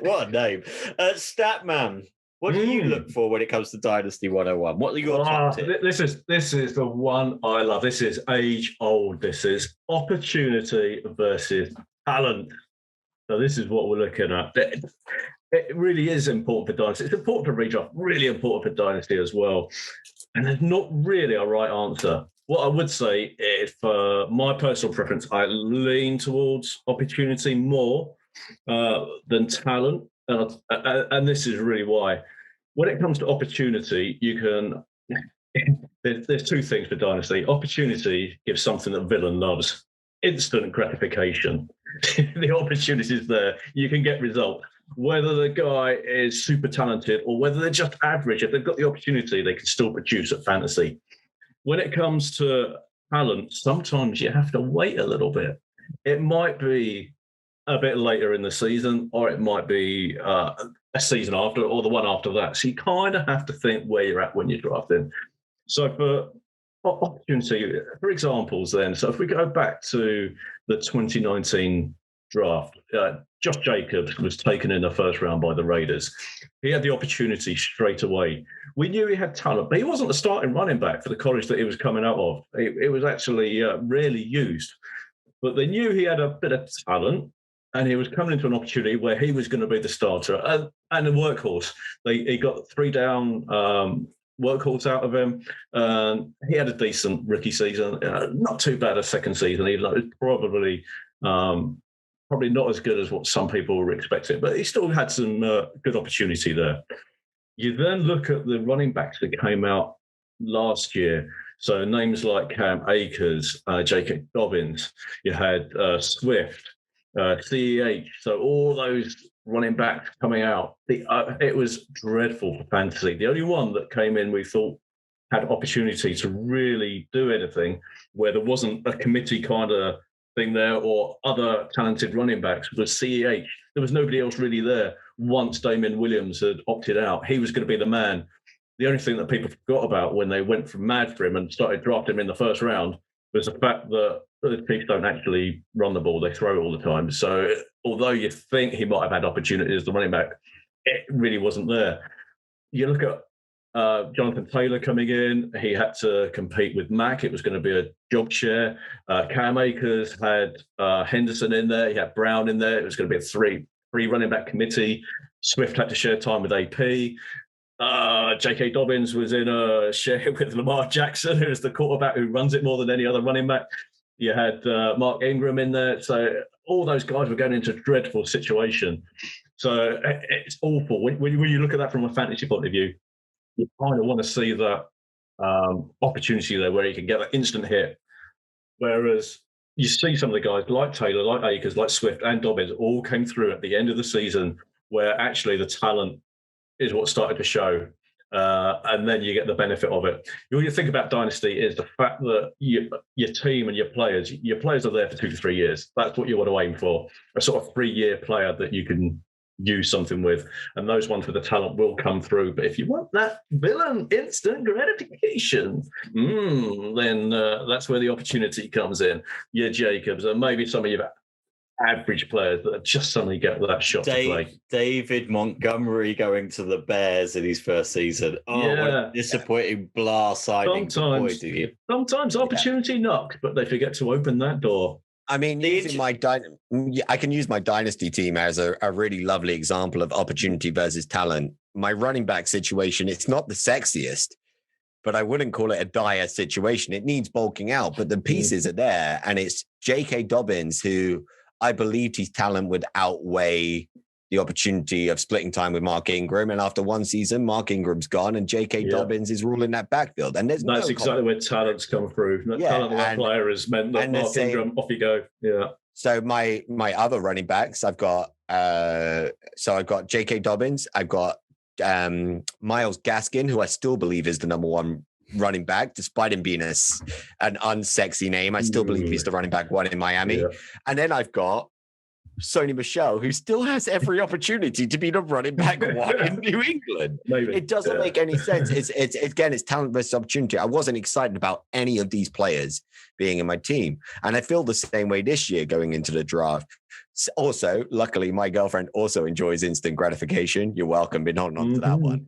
What a name, Statman. What do you look for when it comes to Dynasty 101? What are your top tips? This is the one I love. This is age old. This is opportunity versus talent. So this is what we're looking at. It really is important for Dynasty. It's important for redraft, really important for Dynasty as well. And there's not really a right answer. What I would say is, for my personal preference, I lean towards opportunity more than talent. And this is really why. When it comes to opportunity, you can. There's two things for Dynasty. Opportunity gives something that villain loves: instant gratification. The opportunity is there. You can get results. Whether the guy is super talented or whether they're just average, if they've got the opportunity, they can still produce at fantasy. When it comes to talent, sometimes you have to wait a little bit. It might be a bit later in the season, or it might be a season after, or the one after that. So you kind of have to think where you're at when you're drafting. So for opportunity, for examples then, so if we go back to the 2019 draft, Josh Jacobs was taken in the first round by the Raiders. He had the opportunity straight away. We knew he had talent, but he wasn't the starting running back for the college that he was coming out of. It was actually rarely used. But they knew he had a bit of talent, and he was coming into an opportunity where he was going to be the starter and the workhorse. He got 3 down workhorse out of him. He had a decent rookie season, not too bad a second season. He was probably not as good as what some people were expecting, but he still had some good opportunity there. You then look at the running backs that came out last year. So names like Cam Akers, Jacob Dobbins, you had Swift, CEH. So all those running backs coming out, it was dreadful for fantasy. The only one that came in we thought had opportunity to really do anything, where there wasn't a committee kind of thing there or other talented running backs, was CEH. There was nobody else really there. Once Damien Williams had opted out, he was going to be the man. The only thing that people forgot about when they went from mad for him and started drafting him in the first round was the fact that the Chiefs don't actually run the ball. They throw it all the time. So although you think he might have had opportunities as the running back, it really wasn't there. You look at Jonathan Taylor coming in. He had to compete with Mack. It was going to be a job share. Cam Akers had Henderson in there. He had Brown in there. It was going to be a three running back committee. Swift had to share time with AP. J.K. Dobbins was in a share with Lamar Jackson, who is the quarterback who runs it more than any other running back. You had Mark Ingram in there. So all those guys were going into a dreadful situation. So it's awful. When you look at that from a fantasy point of view, you kind of want to see that opportunity there where he can get that instant hit. Whereas you see some of the guys like Taylor, like Akers, like Swift and Dobbins all came through at the end of the season where actually the talent is what started to show. And then you get the benefit of it. When you think about Dynasty is the fact that your team and your players are there for 2 to 3 years. That's what you want to aim for, a sort of 3-year player that you can use something with. And those ones with the talent will come through. But if you want that villain instant gratification, then that's where the opportunity comes in. Your Jacobs and maybe some of your average players that just suddenly get that shot to play. David Montgomery going to the Bears in his first season. Oh, what a disappointing blast signing. Sometimes opportunity knock, but they forget to open that door. I mean, I can use my Dynasty team as a really lovely example of opportunity versus talent. My running back situation, it's not the sexiest, but I wouldn't call it a dire situation. It needs bulking out, but the pieces are there. And it's J.K. Dobbins, who I believed his talent would outweigh the opportunity of splitting time with Mark Ingram. And after one season, Mark Ingram's gone and J.K. Dobbins is ruling that backfield. And that's exactly where talent's come through. Talent of that player has meant that Mark Ingram, off you go. Yeah. So my other running backs, I've got J.K. Dobbins. I've got Myles Gaskin, who I still believe is the number one running back, despite him being an unsexy name. I still believe he's the running back one in Miami. Yeah. And then I've got Sony Michel, who still has every opportunity to be the running back one in New England. Maybe. It doesn't make any sense. It's talent versus opportunity. I wasn't excited about any of these players being in my team. And I feel the same way this year going into the draft. Also, luckily, my girlfriend also enjoys instant gratification. You're welcome. Been holding on to that one.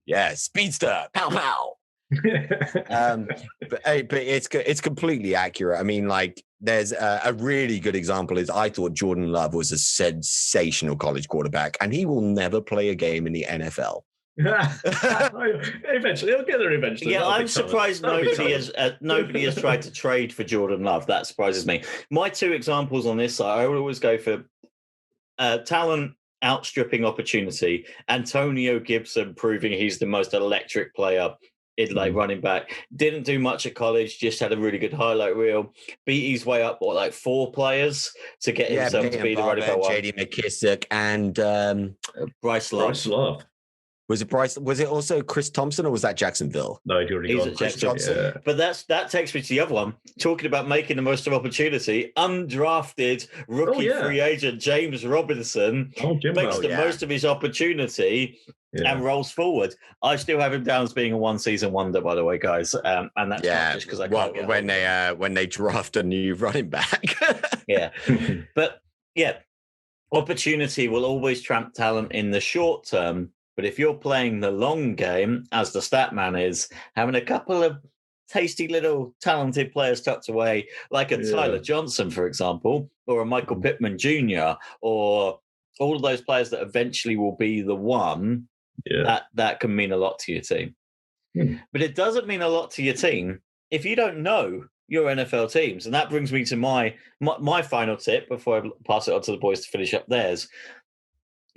Yeah, speedster, pow pow. But it's completely accurate. I mean, like, there's a really good example is I thought Jordan Love was a sensational college quarterback, and he will never play a game in the NFL. Eventually, he'll get there eventually. Yeah, I'm surprised nobody has tried to trade for Jordan Love. That surprises me. My two examples on this side, I would always go for talent outstripping opportunity. Antonio Gibson proving he's the most electric player in running back. Didn't do much at college, just had a really good highlight reel. Beat his way up, 4 players to get himself to be the running back one. JD McKissick and Bryce Love. Was it Bryce? Was it also Chris Thompson, or was that Jacksonville? No, he's already gone. Chris Johnson. Yeah. But that takes me to the other one. Talking about making the most of opportunity, undrafted rookie free agent James Robinson makes the most of his opportunity and rolls forward. I still have him down as being a one-season wonder, by the way, guys. And that's not just because I can't get when they draft a new running back. But opportunity will always trump talent in the short term. But if you're playing the long game, as the stat man is, having a couple of tasty little talented players tucked away, like a Tyler Johnson, for example, or a Michael Pittman Jr., or all of those players that eventually will be the one, that can mean a lot to your team. But it doesn't mean a lot to your team if you don't know your NFL teams. And that brings me to my final tip before I pass it on to the boys to finish up theirs.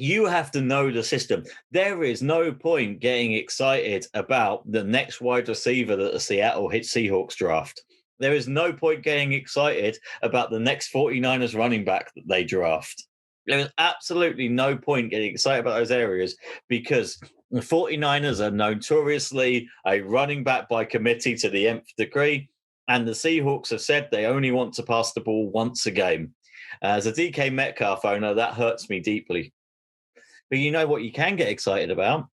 You have to know the system. There is no point getting excited about the next wide receiver that the Seattle Seahawks draft. There is no point getting excited about the next 49ers running back that they draft. There is absolutely no point getting excited about those areas because the 49ers are notoriously a running back by committee to the nth degree, and the Seahawks have said they only want to pass the ball once a game. As a DK Metcalf owner, that hurts me deeply. But you know what you can get excited about?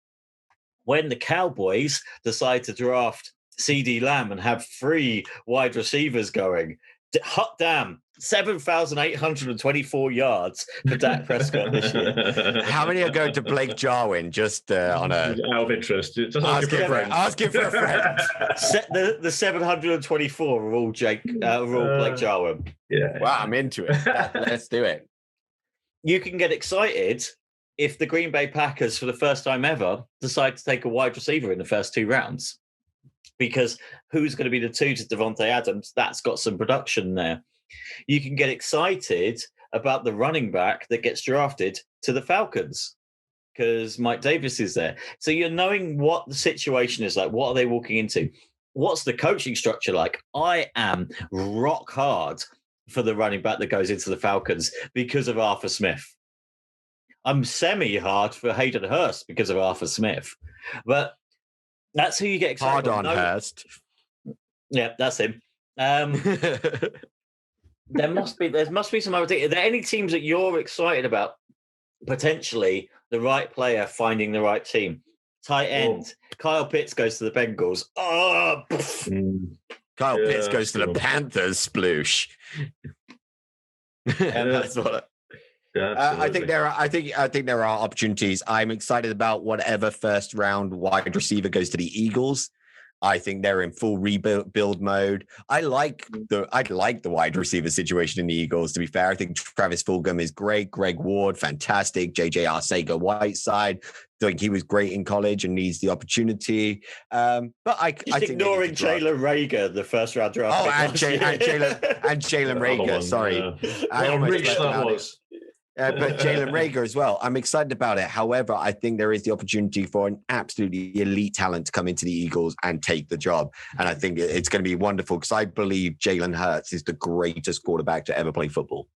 When the Cowboys decide to draft CD Lamb and have 3 wide receivers going. Hot damn, 7,824 yards for Dak Prescott this year. How many are going to Blake Jarwin? Just on a out of interest. Ask him for a friend. The 724 are all Blake Jarwin. Yeah. Wow, I'm into it. Let's do it. You can get excited if the Green Bay Packers, for the first time ever, decide to take a wide receiver in the first 2 rounds. Because who's going to be the 2 to Devontae Adams? That's got some production there. You can get excited about the running back that gets drafted to the Falcons. because Mike Davis is there. So you're knowing what the situation is like. What are they walking into? What's the coaching structure like? I am rock hard for the running back that goes into the Falcons because of Arthur Smith. I'm semi-hard for Hayden Hurst because of Arthur Smith. But that's who you get excited Hard on Hurst. Yeah, that's him. There must be some other things. Are there any teams that you're excited about? Potentially the right player finding the right team. Tight end. Kyle Pitts goes to the Bengals. Oh, Kyle Pitts goes to the Panthers. Sploosh. That's what. I think there are opportunities. I'm excited about whatever first round wide receiver goes to the Eagles. I think they're in full rebuild mode. I like the wide receiver situation in the Eagles, to be fair. I think Travis Fulgham is great. Greg Ward, fantastic. JJ Arcega-Whiteside, I think he was great in college and needs the opportunity. But I think ignoring Jalen Reagor, the first round draft. Oh, and Jalen Reagor. Sorry, I almost left out. But Jalen Reagor as well. I'm excited about it. However, I think there is the opportunity for an absolutely elite talent to come into the Eagles and take the job. And I think it's going to be wonderful because I believe Jalen Hurts is the greatest quarterback to ever play football.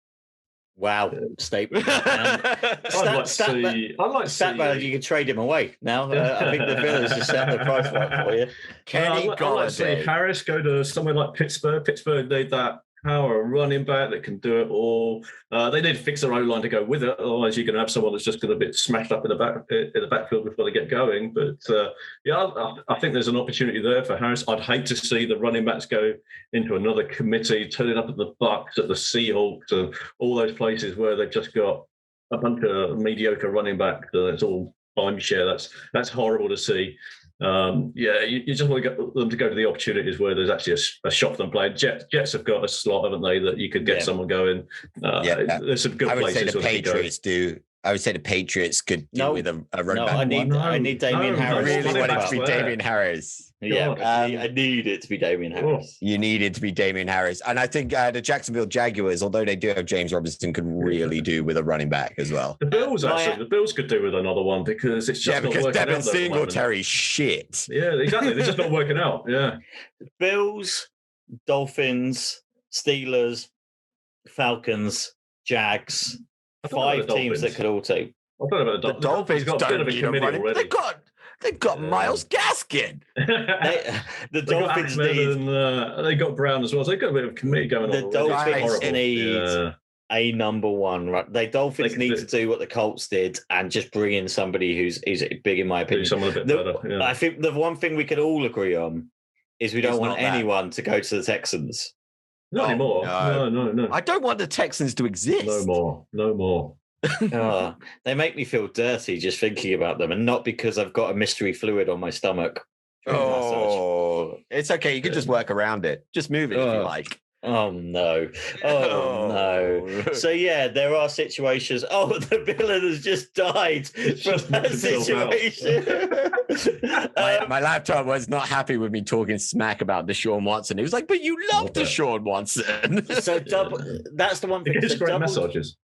Wow, statement. I'd like to see you can trade him away now. I think the Bills just set the price right for you. I'd like to see Harris go to somewhere like Pittsburgh. Pittsburgh need that power running back that can do it all. They need to fix their O-line to go with it. Otherwise, you're going to have someone that's just going to be smashed up in the backfield before they get going. But I think there's an opportunity there for Harris. I'd hate to see the running backs go into another committee, turning up at the Bucs, at the Seahawks, and all those places where they've just got a bunch of mediocre running backs. That's all timeshare. That's horrible to see. You just want them to go to the opportunities where there's actually a shot for them playing. Jets have got a slot, haven't they, that you could get someone going. There's some good places. I would say the Patriots do. I would say the Patriots could do with a running back. I need Damian Harris. I really want it to be Damian Harris. Yeah, I need it to be Damian Harris. You need it to be Damian Harris. And I think the Jacksonville Jaguars, although they do have James Robinson, could really do with a running back as well. The Bills could do with another one because it's just not working Devin out. Singletary's shit. Yeah, exactly. They're just not working out. Yeah. Bills, Dolphins, Steelers, Falcons, Jags. 5 teams that could all take. I don't know about the Dolphins. Got a bit of a committee already. They've got Myles Gaskin. The Dolphins need. They got Brown as well. So they've got a bit of a committee going on. The Dolphins need a number one. Right? The Dolphins need to do what the Colts did and just bring in somebody who's big, in my opinion. Someone a bit better. Yeah. I think the one thing we could all agree on is we don't want anyone to go to the Texans. Not anymore. No. I don't want the Texans to exist. No more. They make me feel dirty just thinking about them, and not because I've got a mystery fluid on my stomach. It's okay. You can just work around it. Just move it if you like. Oh no. So yeah, there are situations. Oh, the villain has just died from that situation. My laptop was not happy with me talking smack about Deshaun Watson. He was like, but you love Deshaun Watson. So that's the one thing. It's great massages.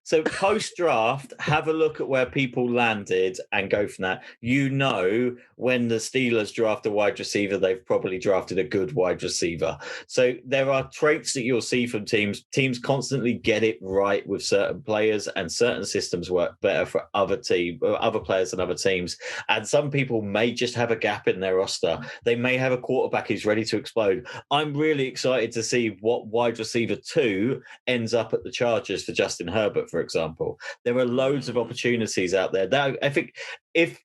So post-draft, have a look at where people landed and go from that. You know, when the Steelers draft a wide receiver, they've probably drafted a good wide receiver. So there are traits that you'll see from teams. Teams constantly get it right with certain players, and certain systems work better for other players and other teams. And some people may just have a gap in their roster. They may have a quarterback who's ready to explode. I'm really excited to see what wide receiver 2 ends up at the Chargers for Justin Herbert, for example. There are loads of opportunities out there. That I think if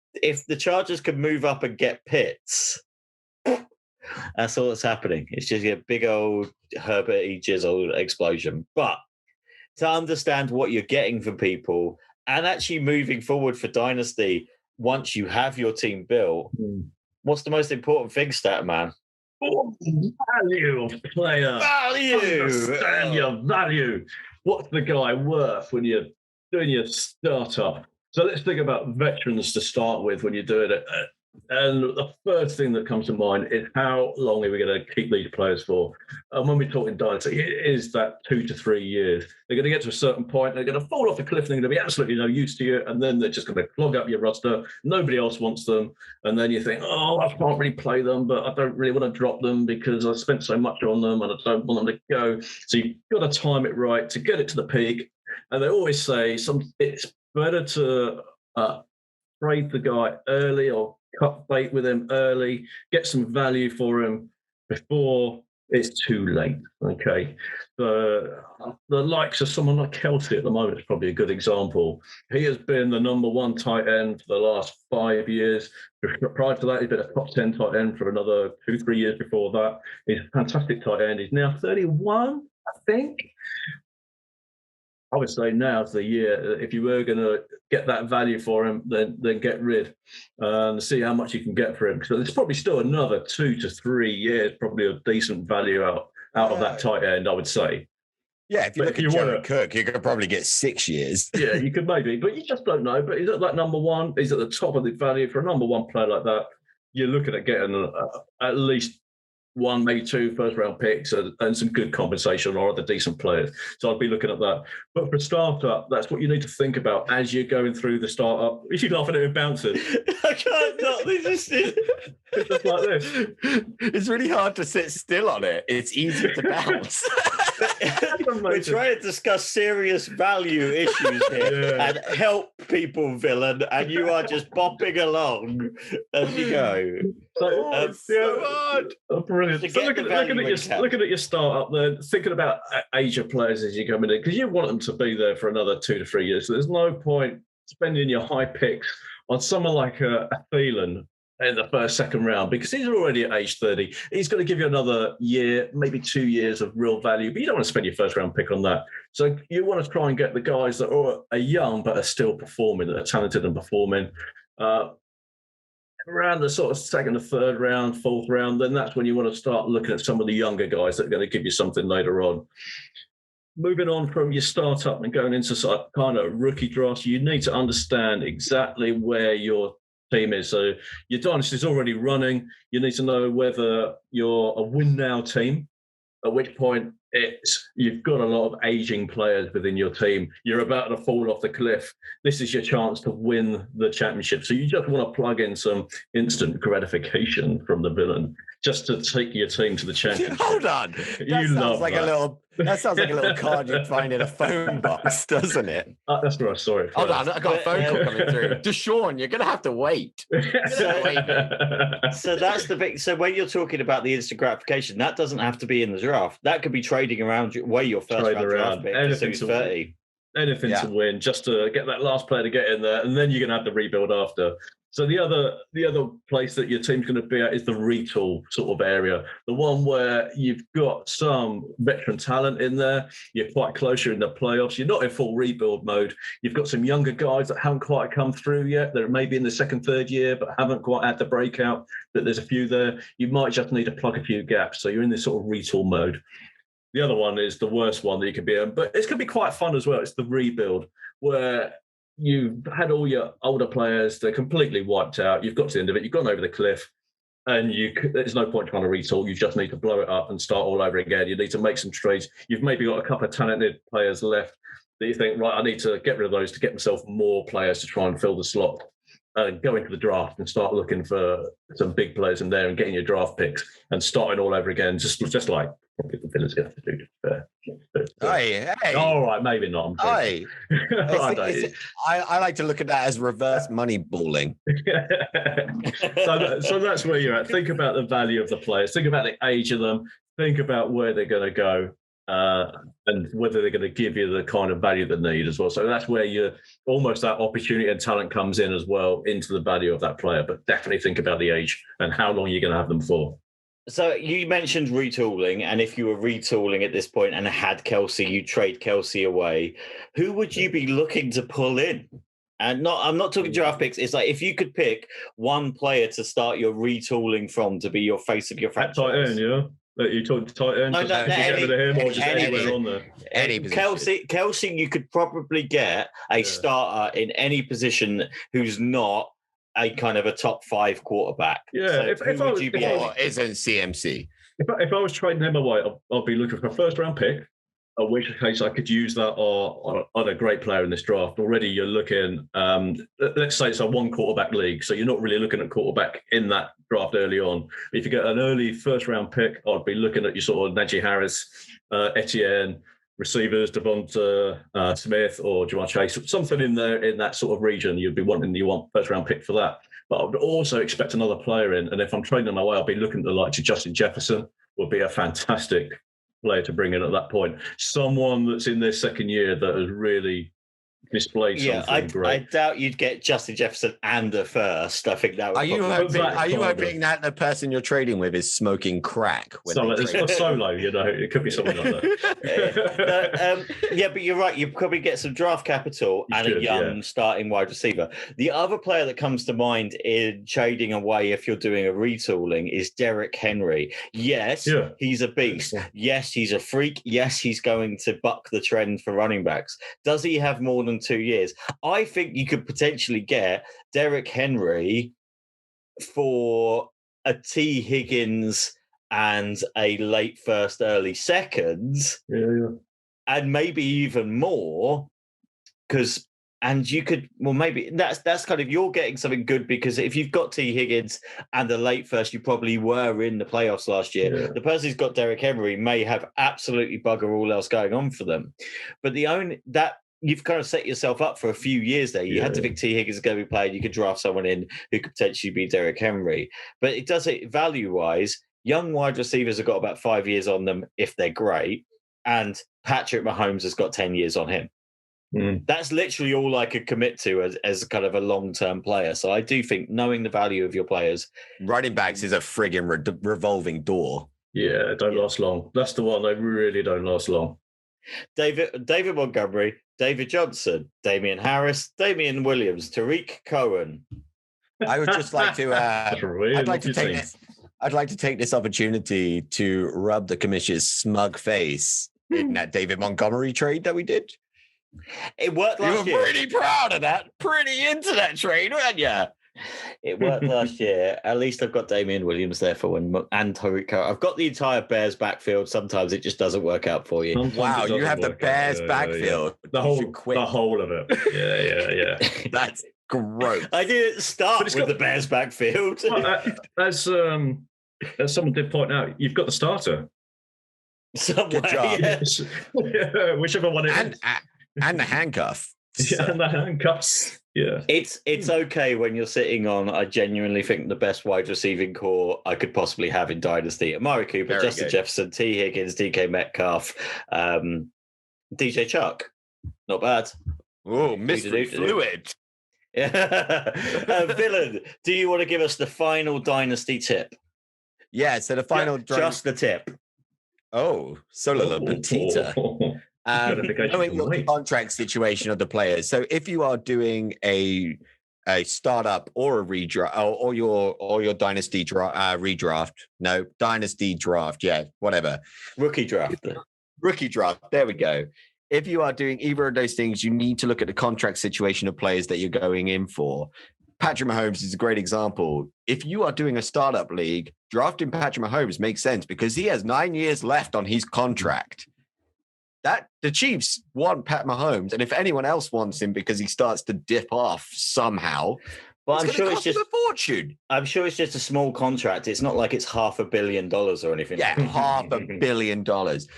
the Chargers could move up and get Pitts, that's all that's happening. It's just a big old Herbert-y jizzle explosion. But to understand what you're getting from people and actually moving forward for Dynasty, once you have your team built, what's the most important thing, Statman? Value of player. Understand your value. What's the guy worth when you're doing your startup? So let's think about veterans to start with when you're doing it. And the first thing that comes to mind is how long are we going to keep these players for? And when we're talking dynasty, it is that 2 to 3 years. They're going to get to a certain point, they're going to fall off the cliff, and they're going to be absolutely no use to you, and then they're just going to clog up your roster. Nobody else wants them. And then you think, oh, I can't really play them, but I don't really want to drop them because I spent so much on them and I don't want them to go. So you've got to time it right to get it to the peak. And they always say it's better to trade the guy early or cut bait with him early, get some value for him before it's too late. Okay. The likes of someone like Kelsey at the moment is probably a good example. He has been the number one tight end for the last 5 years. Prior to that, he's been a top 10 tight end for another 2-3 years before that. He's a fantastic tight end. He's now 31, I think. I would say now's the year. If you were going to get that value for him, then get rid and see how much you can get for him. So there's probably still another 2 to 3 years, probably a decent value out of that tight end, I would say. Yeah, if you look at Jared Cook, you could probably get 6 years. Yeah, you could maybe, but you just don't know. But he's at that number one. He's at the top of the value for a number one player like that. You're looking at getting at least 1, maybe 2 first-round picks and some good compensation or other decent players. So I'd be looking at that. But for startup, that's what you need to think about as you're going through the startup. You're laughing at him bouncing. I can't not. It's just like this. It's really hard to sit still on it. It's easy to bounce. We're trying to discuss serious value issues here and help people, villain, and you are just bopping along as you go. Brilliant. So looking at your startup there, thinking about age of players as you come in, because you want them to be there for another 2 to 3 years. So there's no point spending your high picks on someone like a Thielen in the first, second round, because he's already at age 30. He's going to give you another year, maybe 2 years of real value, but you don't want to spend your first round pick on that. So you want to try and get the guys that are young but are still performing, that are talented and performing. Around the sort of second or third round, fourth round, then that's when you want to start looking at some of the younger guys that are going to give you something later on. Moving on from your startup and going into kind of rookie drafts, you need to understand exactly where your team is. So your dynasty is already running. You need to know whether you're a win now team, at which point you've got a lot of aging players within your team. You're about to fall off the cliff. This is your chance to win the championship. So you just want to plug in some instant gratification from the villain just to take your team to the championship. Hold on. That sounds like a little card you'd find in a phone box, doesn't it? That's what I saw it. Hold on, I got a phone call coming through. Deshaun, you're going to have to wait. So that's the big. So when you're talking about the instant gratification, that doesn't have to be in the draft. That could be trading around your first round draft pick. Anything to 30. Anything to win, just to get that last player to get in there, and then you're going to have to rebuild after. So the other place that your team's going to be at is the retool sort of area, the one where you've got some veteran talent in there. You're quite close. You're in the playoffs. You're not in full rebuild mode. You've got some younger guys that haven't quite come through yet. They're maybe in the second, third year, but haven't quite had the breakout. But there's a few there. You might just need to plug a few gaps. So you're in this sort of retool mode. The other one is the worst one that you can be in, but it's going to be quite fun as well. It's the rebuild, where you've had all your older players, they're completely wiped out. You've got to the end of it. You've gone over the cliff, and there's no point trying to retool. You just need to blow it up and start all over again. You need to make some trades. You've maybe got a couple of talented players left that you think, right, I need to get rid of those to get myself more players to try and fill the slot. Go into the draft and start looking for some big players in there and getting your draft picks and starting all over again, just like probably the Village have to do. Hey. All right, maybe not. I like to look at that as reverse money balling. So that's where you're at. Think about the value of the players. Think about the age of them. Think about where they're going to go. And whether they're going to give you the kind of value they need as well. So that's where almost that opportunity and talent comes in as well into the value of that player. But definitely think about the age and how long you're going to have them for. So you mentioned retooling, and if you were retooling at this point and had Kelsey, you trade Kelsey away. Who would you be looking to pull in? And I'm not talking draft picks. It's like if you could pick one player to start your retooling from to be your face of your franchise. Tight end, yeah. You talk tight end, get rid of him or just anywhere on there. Any position. Kelsey, you could probably get a starter in any position who's not a kind of a top 5 quarterback. Yeah, so if who I would was- you be if I aiming? was- Or isn't CMC? If I was trading him away, I'd be looking for a first-round pick, in which case I could use that on a great player in this draft. Already you're looking, let's say it's a one quarterback league, so you're not really looking at quarterback in that draft early on. If you get an early first-round pick, I'd be looking at your sort of Najee Harris, Etienne, receivers, Devonta Smith or Jamar Chase, something in that sort of region. You want first-round pick for that. But I would also expect another player in, and if I'm trading them away, I'll be looking at the likes of Justin Jefferson. Would be a fantastic player to bring in at that point. Someone that's in their second year that has really displayed something great. I doubt you'd get Justin Jefferson and a first. I think that would. Are you hoping that the person you're trading with is smoking crack? So it's not solo, it could be something like that. Yeah, but you're right. You probably get some draft capital and a young starting wide receiver. The other player that comes to mind in trading away, if you're doing a retooling, is Derrick Henry. Yes, he's a beast. Yes, he's a freak. Yes, he's going to buck the trend for running backs. Does he have more than 2 years? I think you could potentially get Derrick Henry for a T. Higgins and a late first, early seconds, and maybe even more. You could, maybe that's kind of, you're getting something good, because if you've got T. Higgins and the late first, you probably were in the playoffs last year. Yeah. The person who's got Derrick Henry may have absolutely bugger all else going on for them, but you've kind of set yourself up for a few years there. You had to think T. Higgins is going to be playing. You could draft someone in who could potentially be Derrick Henry. But it does it value-wise. Young wide receivers have got about 5 years on them if they're great. And Patrick Mahomes has got 10 years on him. That's literally all I could commit to as kind of a long-term player. So I do think knowing the value of your players. Running backs is a frigging revolving door. Yeah, don't last long. That's the one. They really don't last long. David Montgomery, David Johnson, Damian Harris, Damian Williams, Tariq Cohen. I would just like to. I'd like to take this opportunity to rub the commissioner's smug face in that David Montgomery trade that we did. It worked last year. You were pretty proud of that. Pretty into that trade, weren't you? It worked last year. At least I've got Damian Williams there for one, and Tariq Cohen. I've got the entire Bears backfield. Sometimes it just doesn't work out for you. Wow, you have the Bears backfield. The whole of it. Yeah. That's gross. I didn't start with the Bears backfield. As someone did point out, you've got the starter. Good job. Yes. Whichever one it is. And the handcuff. Yeah, and the handcuffs. Yeah. It's okay when you're sitting on, I genuinely think, the best wide receiving core I could possibly have in Dynasty. Amari Cooper, Very Justin good. Jefferson, T. Higgins, DK Metcalf, DJ Chuck. Not bad. Oh, Mr. Fluid. Yeah. Villain, do you want to give us the final Dynasty tip? Yeah, so the final... Just the tip. Oh, solo petita. Knowing the contract situation of the players. So if you are doing a startup or a redraft or your dynasty redraft, dynasty draft, whatever. Rookie draft. There we go. If you are doing either of those things, you need to look at the contract situation of players that you're going in for. Patrick Mahomes is a great example. If you are doing a startup league, drafting Patrick Mahomes makes sense because he has 9 years left on his contract. That the Chiefs want Pat Mahomes, and if anyone else wants him because he starts to dip off somehow, but I'm sure it's just a fortune. I'm sure it's just a small contract. It's not like it's $500 million or anything. Yeah, $500 million.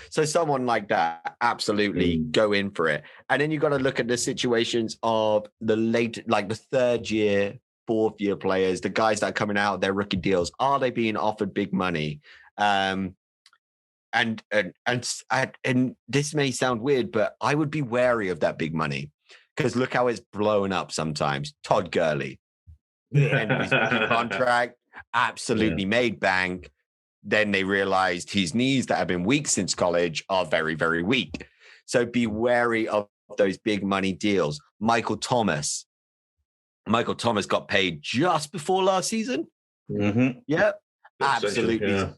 So someone like that, absolutely go in for it. And then you got to look at the situations of the third year, fourth year players, the guys that are coming out of their rookie deals. Are they being offered big money? And this may sound weird, but I would be wary of that big money because look how it's blown up sometimes. Todd Gurley, end of his contract, absolutely made bank. Then they realized his knees that have been weak since college are very, very weak. So be wary of those big money deals. Michael Thomas got paid just before last season. Mm-hmm. Yep, absolutely.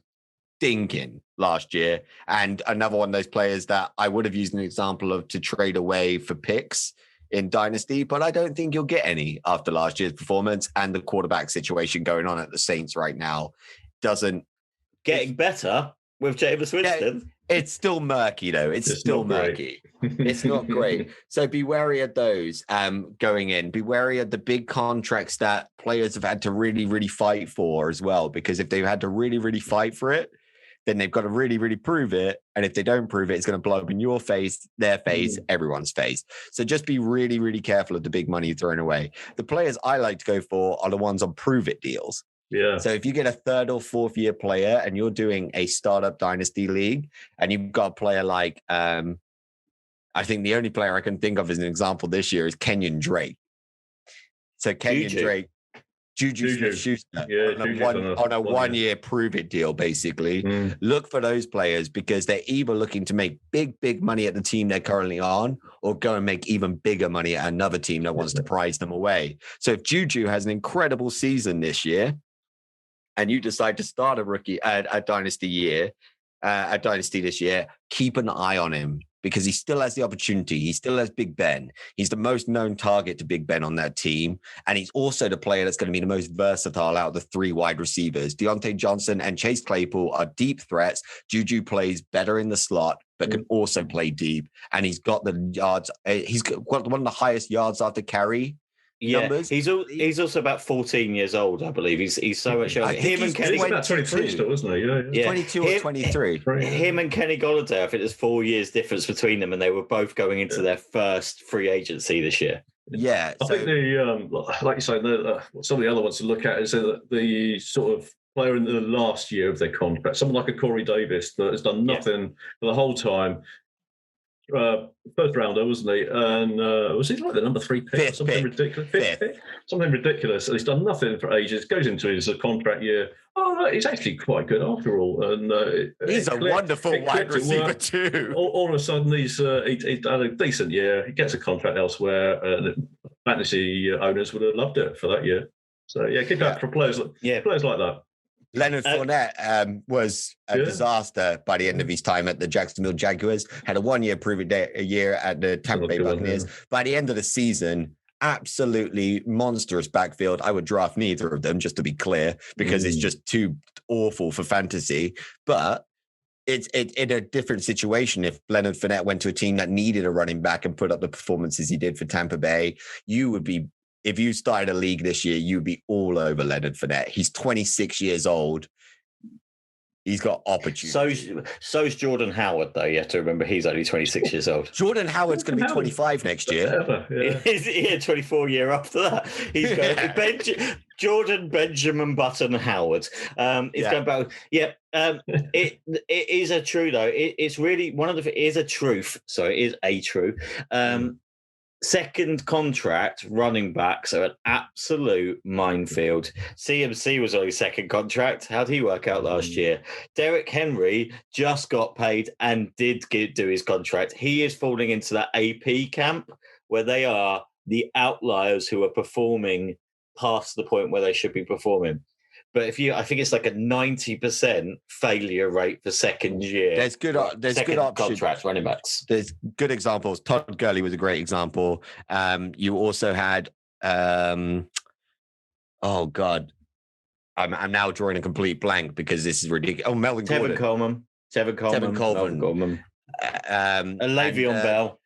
Stinking last year, and another one of those players that I would have used an example of to trade away for picks in Dynasty, but I don't think you'll get any after last year's performance, and the quarterback situation going on at the Saints right now doesn't getting better with Jameis Winston. It's still murky though. It's still murky. It's not great. So be wary of those going in. Be wary of the big contracts that players have had to really, really fight for as well. Because if they've had to really, really fight for it, then they've got to really, really prove it. And if they don't prove it, it's going to blow up in your face, their face, everyone's face. So just be really, really careful of the big money you're throwing away. The players I like to go for are the ones on prove it deals. Yeah. So if you get a third or fourth year player and you're doing a startup dynasty league and you've got a player like, I think the only player I can think of as an example this year is Kenyon Drake. So Kenyon Drake, Juju Smith-Schuster on a 1 year prove it deal, basically. Look for those players because they're either looking to make big, big money at the team they're currently on or go and make even bigger money at another team that wants to prize them away. So if Juju has an incredible season this year, and you decide to start a rookie a dynasty this year, keep an eye on him because he still has the opportunity. He still has Big Ben. He's the most known target to Big Ben on that team. And he's also the player that's going to be the most versatile out of the three wide receivers. Deontay Johnson and Chase Claypool are deep threats. Juju plays better in the slot, but can also play deep. And he's got the yards. He's got one of the highest yards after carry numbers. He's also about 14 years old, I believe. He's so much younger. Him and Kenny, he's about 23 still, isn't he? Yeah. 22 or 23. Him and Kenny Golladay, I think there's 4 years difference between them, and they were both going into their first free agency this year. Yeah, I think like you say, some of the other ones to look at is the sort of player in the last year of their contract, someone like a Corey Davis that has done nothing for the whole time. First rounder, wasn't he? And was he like the number 3 pick? Something ridiculous. Fifth pick? Something ridiculous. And he's done nothing for ages. Goes into his contract year. Oh, no, he's actually quite good after all. And he's a wonderful wide receiver too. All of a sudden, he's had a decent year. He gets a contract elsewhere. Fantasy owners would have loved it for that year. So yeah, keep that for players like that. Leonard Fournette was a disaster by the end of his time at the Jacksonville Jaguars. Had a 1 year a year at the Tampa Bay Buccaneers. By the end of the season, absolutely monstrous backfield. I would draft neither of them, just to be clear, because it's just too awful for fantasy. But it's in a different situation. If Leonard Fournette went to a team that needed a running back and put up the performances he did for Tampa Bay, you would be. If you started a league this year, you'd be all over Leonard Fournette. He's 26 years old. He's got opportunity. So is Jordan Howard, though. You have to remember he's only 26 years old. Jordan Howard's going to be 25 next year. He's 24 year after that. He's going Jordan Benjamin Button Howard. He's going back. Yeah. It is a true though. It's really it is a truth. So it is a true. Second contract running backs are an absolute minefield. CMC was on his second contract. How'd he work out last year? Derrick Henry just got paid and did do his contract. He is falling into that AP camp where they are the outliers who are performing past the point where they should be performing. But I think it's like a 90% failure rate for second year. There's good options. Contract running backs. There's good examples. Todd Gurley was a great example. You also had, oh God, I'm now drawing a complete blank because this is ridiculous. Oh, Melvin Gordon. Tevin Coleman. Le'Veon Bell.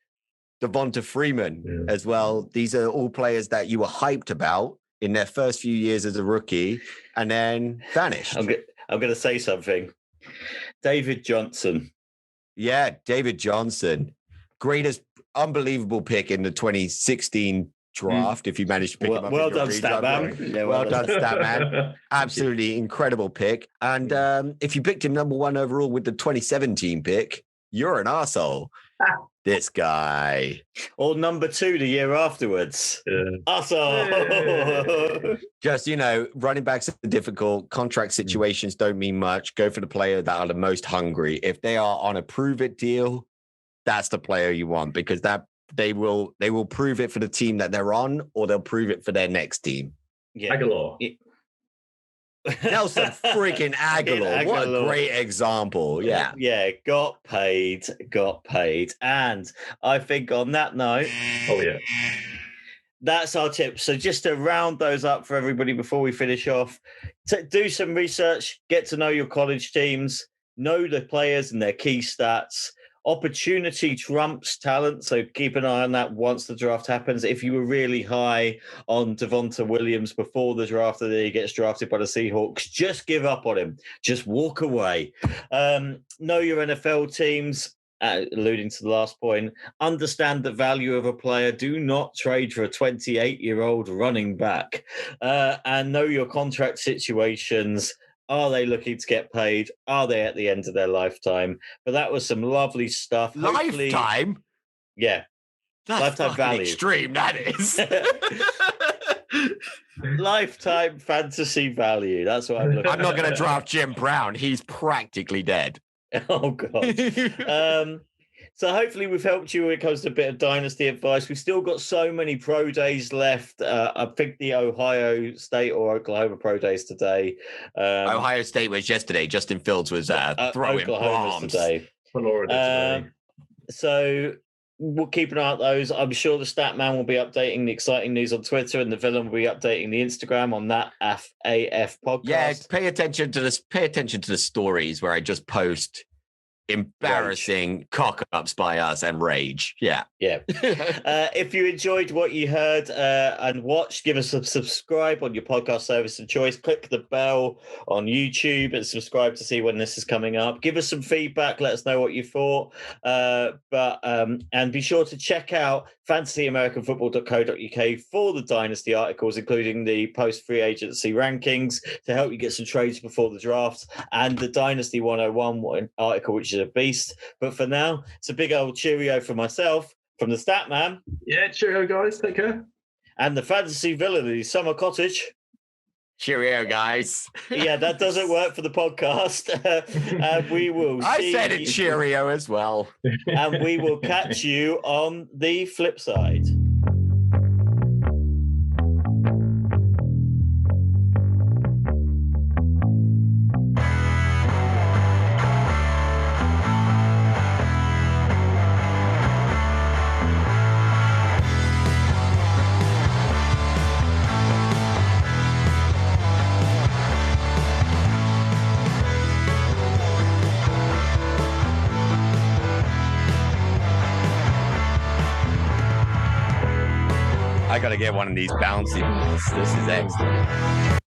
Devonta Freeman as well. These are all players that you were hyped about in their first few years as a rookie and then vanished. I'm going to say something. David Johnson. Yeah, David Johnson. Greatest, unbelievable pick in the 2016 draft, if you managed to pick him up. Well done, Statman. Yeah, well done, Statman. Absolutely incredible pick. And if you picked him number 1 overall with the 2017 pick, you're an arsehole. This guy. Or number 2 the year afterwards. Arsehole. Just, running backs are difficult. Contract situations don't mean much. Go for the player that are the most hungry. If they are on a prove it deal, that's the player you want because that they will prove it for the team that they're on or they'll prove it for their next team. Yeah. Aguilar. Nelson freaking Aguilar. What a great example. Yeah. Yeah, got paid. And I think on that note, that's our tip. So just to round those up for everybody before we finish off, do some research, get to know your college teams, know the players and their key stats. Opportunity trumps talent, so keep an eye on that once the draft happens. If you were really high on Devonta Williams before the draft, and then he gets drafted by the Seahawks, just give up on him. Just walk away. Know your NFL teams. Alluding to the last point, understand the value of a player. Do not trade for a 28-year-old running back. And know your contract situations. Are they looking to get paid? Are they at the end of their lifetime? But that was some lovely stuff. Lifetime? Yeah. That's lifetime value. Extreme, that is. Lifetime fantasy value. That's what I'm looking at. I'm not going to draft Jim Brown. He's practically dead. Oh, God. So hopefully we've helped you when it comes to a bit of dynasty advice. We've still got so many pro days left. I think the Ohio State or Oklahoma pro days today. Ohio State was yesterday. Justin Fields was throwing Oklahoma's bombs. Today. Florida today. So we'll keep an eye on those. I'm sure the stat man will be updating the exciting news on Twitter, and the villain will be updating the Instagram on that AF podcast. Yeah, pay attention to this. Pay attention to the stories where I just post embarrassing cock-ups by us and rage. Yeah. If you enjoyed what you heard and watched, give us a subscribe on your podcast service of choice. Click the bell on YouTube and subscribe to see when this is coming up. Give us some feedback. Let us know what you thought. And be sure to check out fantasyamericanfootball.co.uk for the Dynasty articles, including the post-free agency rankings to help you get some trades before the draft, and the Dynasty 101 article, which is a beast. But for now, it's a big old cheerio for myself, from the stat man. Yeah, cheerio, guys. Take care. And the fantasy villain, the Summer Cottage. Cheerio, guys. Yeah, that doesn't work for the podcast. And we will I said it cheerio as well. And we will catch you on the flip side. I got to get one of these bouncy ones. This is excellent.